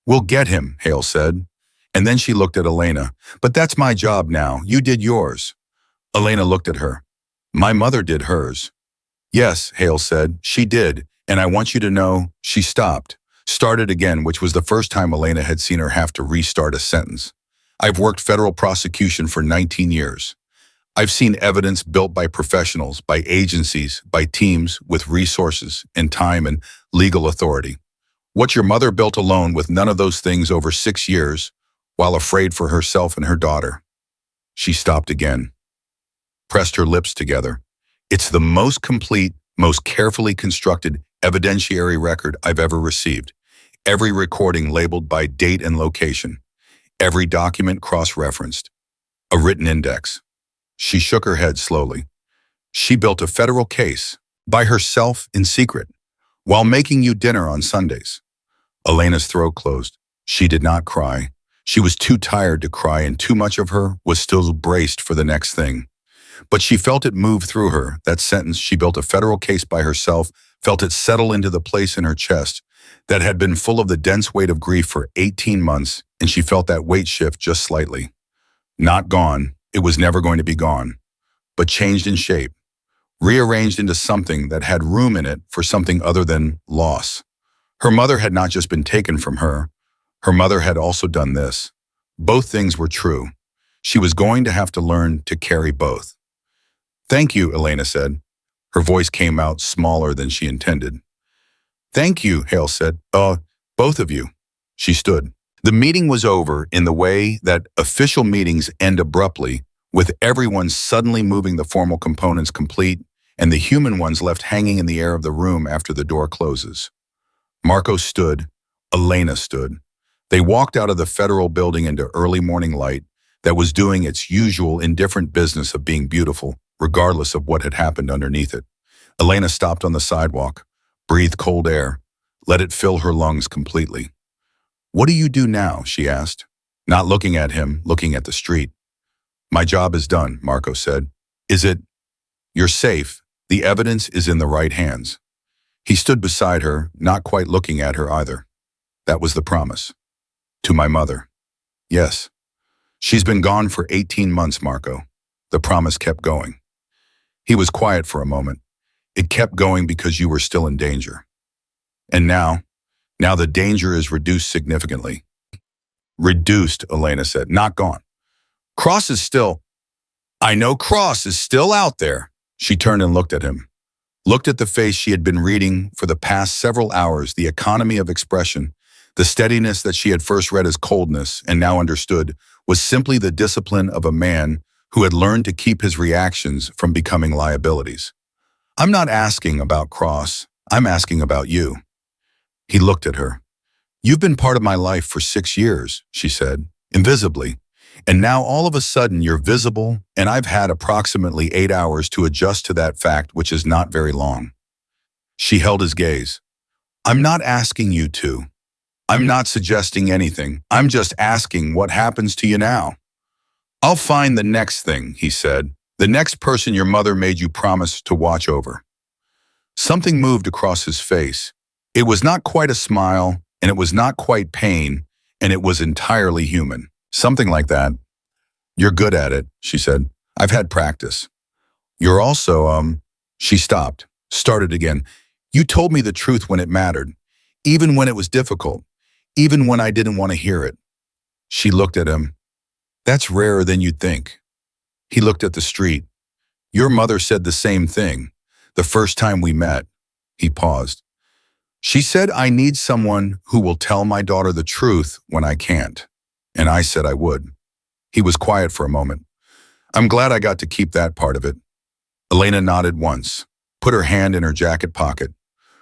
We'll get him, Hale said. And then she looked at Elena. But that's my job now. You did yours. Elena looked at her. My mother did hers. Yes, Hale said, she did, and I want you to know, she stopped, started again, which was the first time Elena had seen her have to restart a sentence. I've worked federal prosecution for 19 years. I've seen evidence built by professionals, by agencies, by teams with resources and time and legal authority. What your mother built alone with none of those things over 6 years, while afraid for herself and her daughter. She stopped again, pressed her lips together. It's the most complete, most carefully constructed evidentiary record I've ever received. Every recording labeled by date and location. Every document cross-referenced. A written index. She shook her head slowly. She built a federal case, by herself in secret, while making you dinner on Sundays. Elena's throat closed. She did not cry. She was too tired to cry, and too much of her was still braced for the next thing. But she felt it move through her, that sentence. She built a federal case by herself, felt it settle into the place in her chest that had been full of the dense weight of grief for 18 months, and she felt that weight shift just slightly. Not gone, it was never going to be gone, but changed in shape, rearranged into something that had room in it for something other than loss. Her mother had not just been taken from her mother had also done this. Both things were true. She was going to have to learn to carry both. Thank you, Elena said. Her voice came out smaller than she intended. Thank you, Hale said. Both of you. She stood. The meeting was over in the way that official meetings end abruptly, with everyone suddenly moving the formal components complete and the human ones left hanging in the air of the room after the door closes. Marco stood. Elena stood. They walked out of the federal building into early morning light that was doing its usual indifferent business of being beautiful, regardless of what had happened underneath it. Elena stopped on the sidewalk, breathed cold air, let it fill her lungs completely. What do you do now? She asked, not looking at him, looking at the street. My job is done, Marco said. Is it? You're safe. The evidence is in the right hands. He stood beside her, not quite looking at her either. That was the promise. To my mother. Yes. She's been gone for 18 months, Marco. The promise kept going. He was quiet for a moment. It kept going because you were still in danger. And now the danger is reduced significantly. Reduced, Elena said, not gone. Cross is still. I know Cross is still out there. She turned and looked at him. Looked at the face she had been reading for the past several hours, the economy of expression, the steadiness that she had first read as coldness and now understood was simply the discipline of a man who had learned to keep his reactions from becoming liabilities. I'm not asking about Cross. I'm asking about you. He looked at her. You've been part of my life for 6 years, she said, invisibly. And now all of a sudden you're visible, and I've had approximately 8 hours to adjust to that fact, which is not very long. She held his gaze. I'm not asking you to. I'm not suggesting anything. I'm just asking what happens to you now. I'll find the next thing, he said. The next person your mother made you promise to watch over. Something moved across his face. It was not quite a smile, and it was not quite pain, and it was entirely human. Something like that. You're good at it, she said. I've had practice. You're also, She stopped, started again. You told me the truth when it mattered, even when it was difficult, even when I didn't want to hear it. She looked at him. That's rarer than you'd think. He looked at the street. Your mother said the same thing, the first time we met. He paused. She said I need someone who will tell my daughter the truth when I can't. And I said I would. He was quiet for a moment. I'm glad I got to keep that part of it. Elena nodded once, put her hand in her jacket pocket.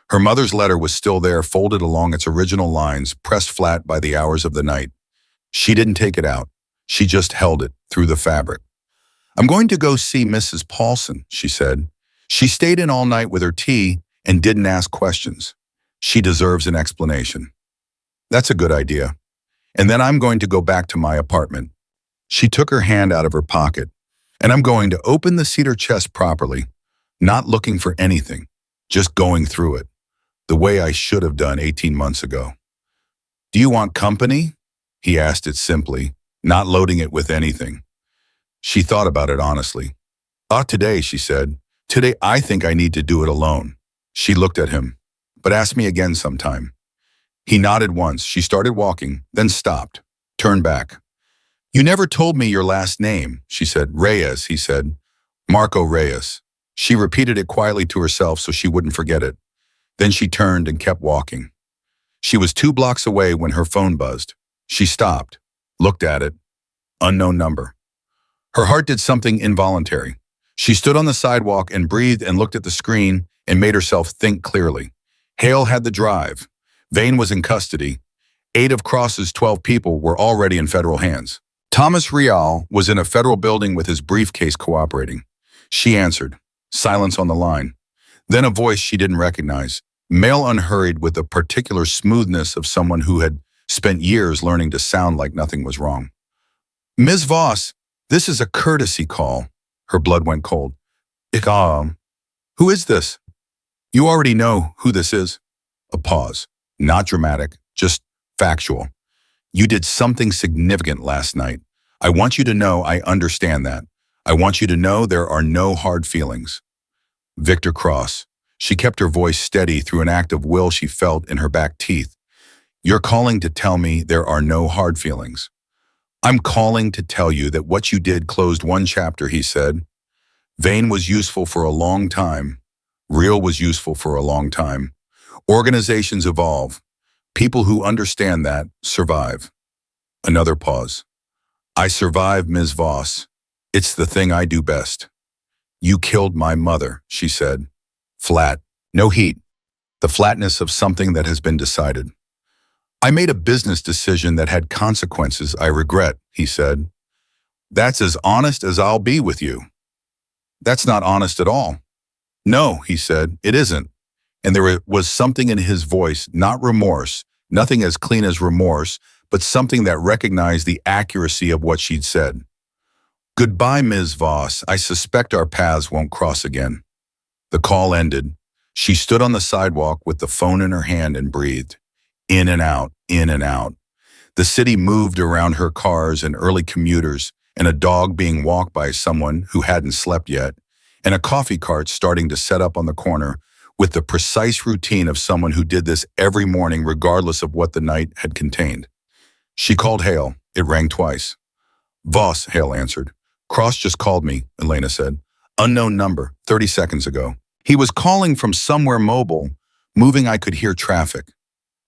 Her mother's letter was still there, folded along its original lines, pressed flat by the hours of the night. She didn't take it out. She just held it through the fabric. I'm going to go see Mrs. Paulson, she said. She stayed in all night with her tea and didn't ask questions. She deserves an explanation. That's a good idea. And then I'm going to go back to my apartment. She took her hand out of her pocket. And I'm going to open the cedar chest properly, not looking for anything, just going through it. the way I should have done 18 months ago. Do you want company? He asked it simply, not loading it with anything. She thought about it honestly. Today, she said. Today I think I need to do it alone. She looked at him. But ask me again sometime. He nodded once. She started walking, then stopped, turned back. You never told me your last name, she said. Reyes, he said. Marco Reyes. She repeated it quietly to herself so she wouldn't forget it. Then she turned and kept walking. She was 2 blocks away when her phone buzzed. She stopped, looked at it. Unknown number. Her heart did something involuntary. She stood on the sidewalk and breathed and looked at the screen and made herself think clearly. Hale had the drive. Vane was in custody. 8 of Cross's 12 people were already in federal hands. Thomas Rial was in a federal building with his briefcase cooperating. She answered. Silence on the line. Then a voice she didn't recognize. Male, unhurried, with the particular smoothness of someone who had spent years learning to sound like nothing was wrong. Ms. Voss, this is a courtesy call. Her blood went cold. Who is this? You already know who this is. A pause. Not dramatic, just factual. You did something significant last night. I want you to know I understand that. I want you to know there are no hard feelings. Victor Cross. She kept her voice steady through an act of will she felt in her back teeth. You're calling to tell me there are no hard feelings. I'm calling to tell you that what you did closed one chapter, he said. Vane was useful for a long time. Real was useful for a long time. Organizations evolve. People who understand that survive. Another pause. I survived, Ms. Voss. It's the thing I do best. You killed my mother, she said. Flat. No heat. The flatness of something that has been decided. I made a business decision that had consequences I regret, he said. That's as honest as I'll be with you. That's not honest at all. No, he said, it isn't. And there was something in his voice, not remorse, nothing as clean as remorse, but something that recognized the accuracy of what she'd said. Goodbye, Ms. Voss. I suspect our paths won't cross again. The call ended. She stood on the sidewalk with the phone in her hand and breathed. In and out, in and out. The city moved around her cars and early commuters, and a dog being walked by someone who hadn't slept yet, and a coffee cart starting to set up on the corner with the precise routine of someone who did this every morning regardless of what the night had contained. She called Hale. It rang twice. Voss, Hale answered. Cross just called me, Elena said. Unknown number, 30 seconds ago. He was calling from somewhere mobile, moving I could hear traffic.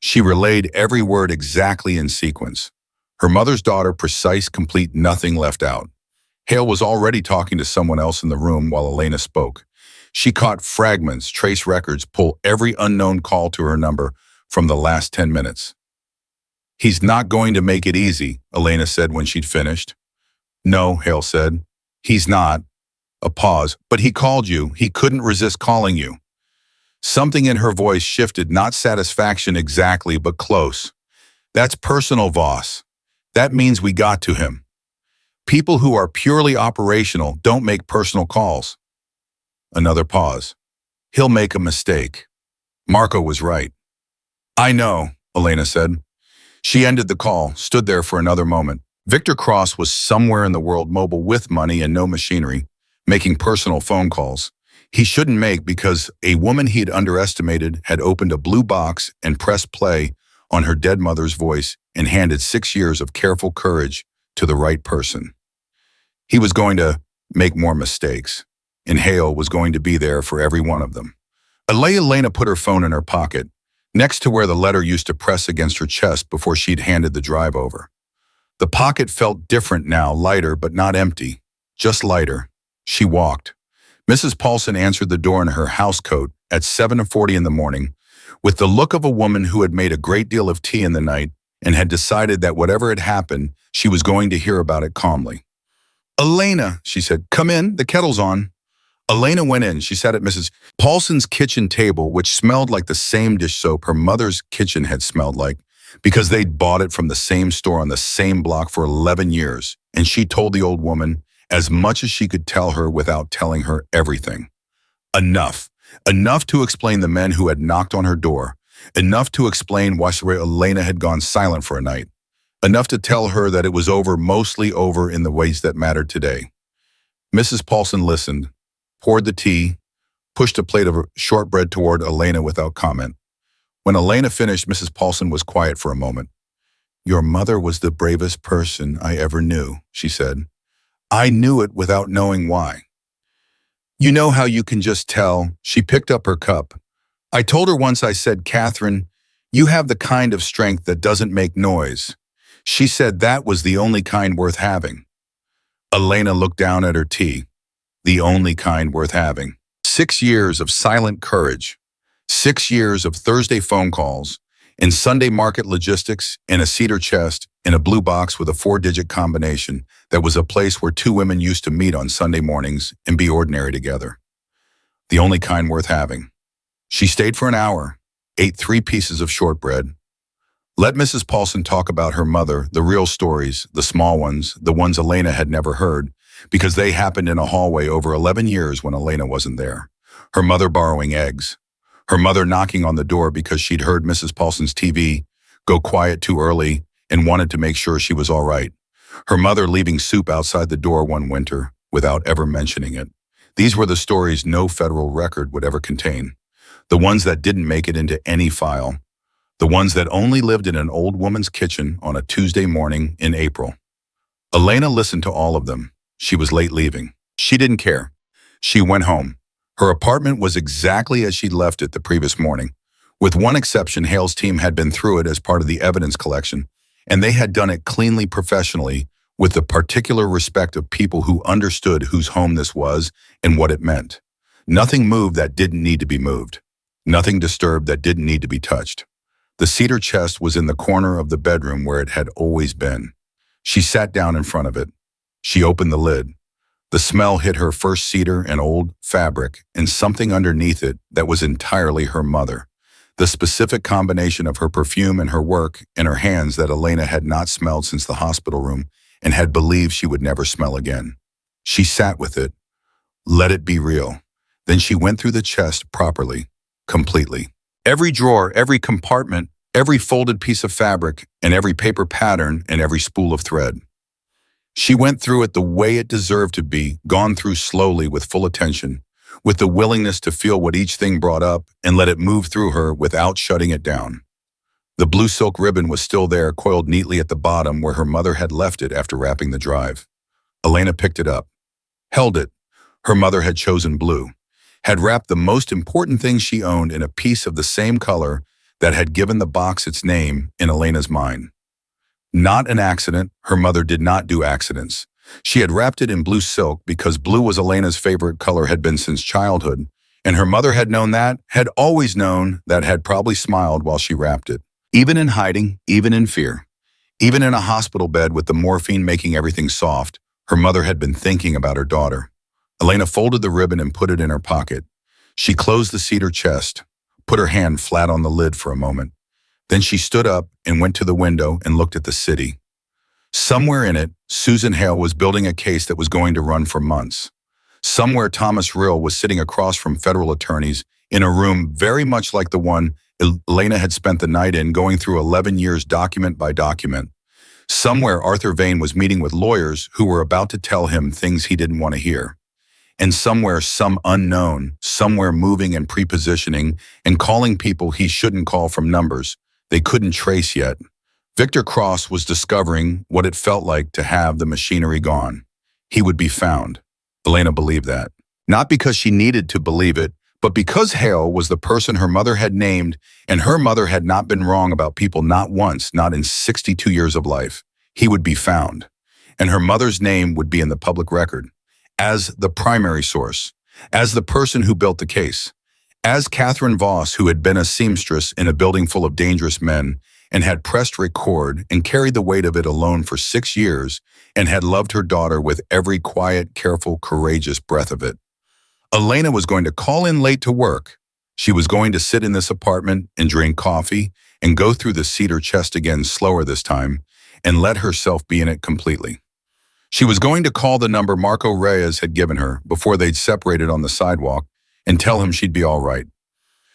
She relayed every word exactly in sequence. Her mother's daughter, precise, complete, nothing left out. Hale was already talking to someone else in the room while Elena spoke. She caught fragments, trace records, pull every unknown call to her number from the last 10 minutes. He's not going to make it easy, Elena said when she'd finished. No, Hale said. He's not. A pause. But he called you. He couldn't resist calling you. Something in her voice shifted, not satisfaction exactly, but close. That's personal, Voss. That means we got to him. People who are purely operational don't make personal calls. Another pause. He'll make a mistake. Marco was right. I know, Elena said. She ended the call, stood there for another moment. Victor Cross was somewhere in the world, mobile with money and no machinery, making personal phone calls. He shouldn't make because a woman he'd underestimated had opened a blue box and pressed play on her dead mother's voice and handed 6 years of careful courage to the right person. He was going to make more mistakes, and Hale was going to be there for every one of them. Elena put her phone in her pocket, next to where the letter used to press against her chest before she'd handed the drive over. The pocket felt different now, lighter but not empty, just lighter. She walked. Mrs. Paulson answered the door in her housecoat at 7:40 in the morning, with the look of a woman who had made a great deal of tea in the night and had decided that whatever had happened, she was going to hear about it calmly. Elena, she said, come in, the kettle's on. Elena went in. She sat at Mrs. Paulson's kitchen table, which smelled like the same dish soap her mother's kitchen had smelled like, because they'd bought it from the same store on the same block for 11 years, and she told the old woman as much as she could tell her without telling her everything. Enough. Enough to explain the men who had knocked on her door. Enough to explain why Elena had gone silent for a night. Enough to tell her that it was over, mostly over in the ways that mattered today. Mrs. Paulson listened, poured the tea, pushed a plate of shortbread toward Elena without comment. When Elena finished, Mrs. Paulson was quiet for a moment. "Your mother was the bravest person I ever knew," she said. "I knew it without knowing why. You know how you can just tell?" She picked up her cup. "I told her once, I said, 'Catherine, you have the kind of strength that doesn't make noise.' She said that was the only kind worth having." Elena looked down at her tea. The only kind worth having. 6 years of silent courage. 6 years of Thursday phone calls, in Sunday market logistics, in a cedar chest, in a blue box with a 4-digit combination that was a place where two women used to meet on Sunday mornings and be ordinary together. The only kind worth having. She stayed for an hour, ate 3 pieces of shortbread. Let Mrs. Paulson talk about her mother, the real stories, the small ones, the ones Elena had never heard, because they happened in a hallway over 11 years when Elena wasn't there. Her mother borrowing eggs. Her mother knocking on the door because she'd heard Mrs. Paulson's TV go quiet too early and wanted to make sure she was all right. Her mother leaving soup outside the door one winter without ever mentioning it. These were the stories no federal record would ever contain. The ones that didn't make it into any file. The ones that only lived in an old woman's kitchen on a Tuesday morning in April. Elena listened to all of them. She was late leaving. She didn't care. She went home. Her apartment was exactly as she'd left it the previous morning. With one exception, Hale's team had been through it as part of the evidence collection, and they had done it cleanly, professionally, with the particular respect of people who understood whose home this was and what it meant. Nothing moved that didn't need to be moved. Nothing disturbed that didn't need to be touched. The cedar chest was in the corner of the bedroom where it had always been. She sat down in front of it. She opened the lid. The smell hit her, first cedar and old fabric, and something underneath it that was entirely her mother. The specific combination of her perfume and her work and her hands that Elena had not smelled since the hospital room and had believed she would never smell again. She sat with it. Let it be real. Then she went through the chest properly, completely. Every drawer, every compartment, every folded piece of fabric, and every paper pattern and every spool of thread. She went through it the way it deserved to be, gone through slowly with full attention, with the willingness to feel what each thing brought up and let it move through her without shutting it down. The blue silk ribbon was still there, coiled neatly at the bottom where her mother had left it after wrapping the drive. Elena picked it up, held it. Her mother had chosen blue, had wrapped the most important thing she owned in a piece of the same color that had given the box its name in Elena's mind. Not an accident. Her mother did not do accidents. She had wrapped it in blue silk because blue was Elena's favorite color, had been since childhood, and her mother had known that, had always known that, had probably smiled while she wrapped it. Even in hiding, even in fear, even in a hospital bed with the morphine making everything soft, her mother had been thinking about her daughter. Elena folded the ribbon and put it in her pocket. She closed the cedar chest, put her hand flat on the lid for a moment. Then she stood up and went to the window and looked at the city. Somewhere in it, Susan Hale was building a case that was going to run for months. Somewhere Thomas Rill was sitting across from federal attorneys in a room very much like the one Elena had spent the night in, going through 11 years document by document. Somewhere Arthur Vane was meeting with lawyers who were about to tell him things he didn't want to hear. And somewhere some unknown, somewhere moving and prepositioning and calling people he shouldn't call from numbers they couldn't trace yet. Victor Cross was discovering what it felt like to have the machinery gone. He would be found. Elena believed that. Not because she needed to believe it, but because Hale was the person her mother had named, and her mother had not been wrong about people, not once, not in 62 years of life. He would be found. And her mother's name would be in the public record, as the primary source, as the person who built the case. As Catherine Voss, who had been a seamstress in a building full of dangerous men and had pressed record and carried the weight of it alone for 6 years and had loved her daughter with every quiet, careful, courageous breath of it. Elena was going to call in late to work. She was going to sit in this apartment and drink coffee and go through the cedar chest again, slower this time, and let herself be in it completely. She was going to call the number Marco Reyes had given her before they'd separated on the sidewalk and tell him she'd be all right.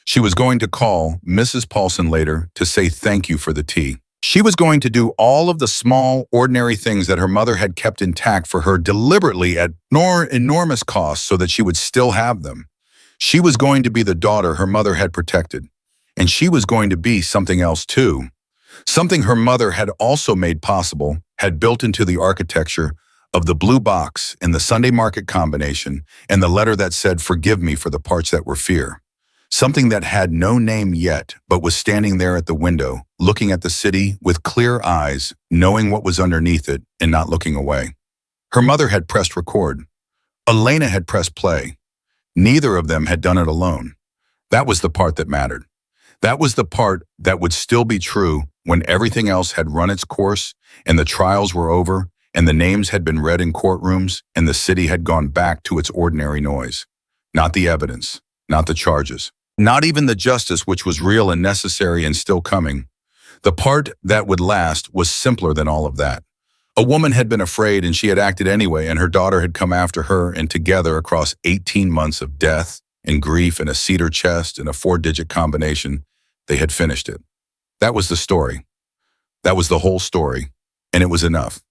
She was going to call Mrs. Paulson later to say thank you for the tea. She was going to do all of the small, ordinary things that her mother had kept intact for her deliberately at enormous cost so that she would still have them. She was going to be the daughter her mother had protected. And she was going to be something else too. Something her mother had also made possible, had built into the architecture of the blue box and the Sunday market combination and the letter that said, "Forgive me for the parts that were fear." Something that had no name yet, but was standing there at the window, looking at the city with clear eyes, knowing what was underneath it and not looking away. Her mother had pressed record. Elena had pressed play. Neither of them had done it alone. That was the part that mattered. That was the part that would still be true when everything else had run its course and the trials were over and the names had been read in courtrooms and the city had gone back to its ordinary noise. Not the evidence, not the charges, not even the justice which was real and necessary and still coming. The part that would last was simpler than all of that. A woman had been afraid and she had acted anyway, and her daughter had come after her, and together across 18 months of death and grief and a cedar chest and a 4-digit combination, they had finished it. That was the story. That was the whole story, and it was enough.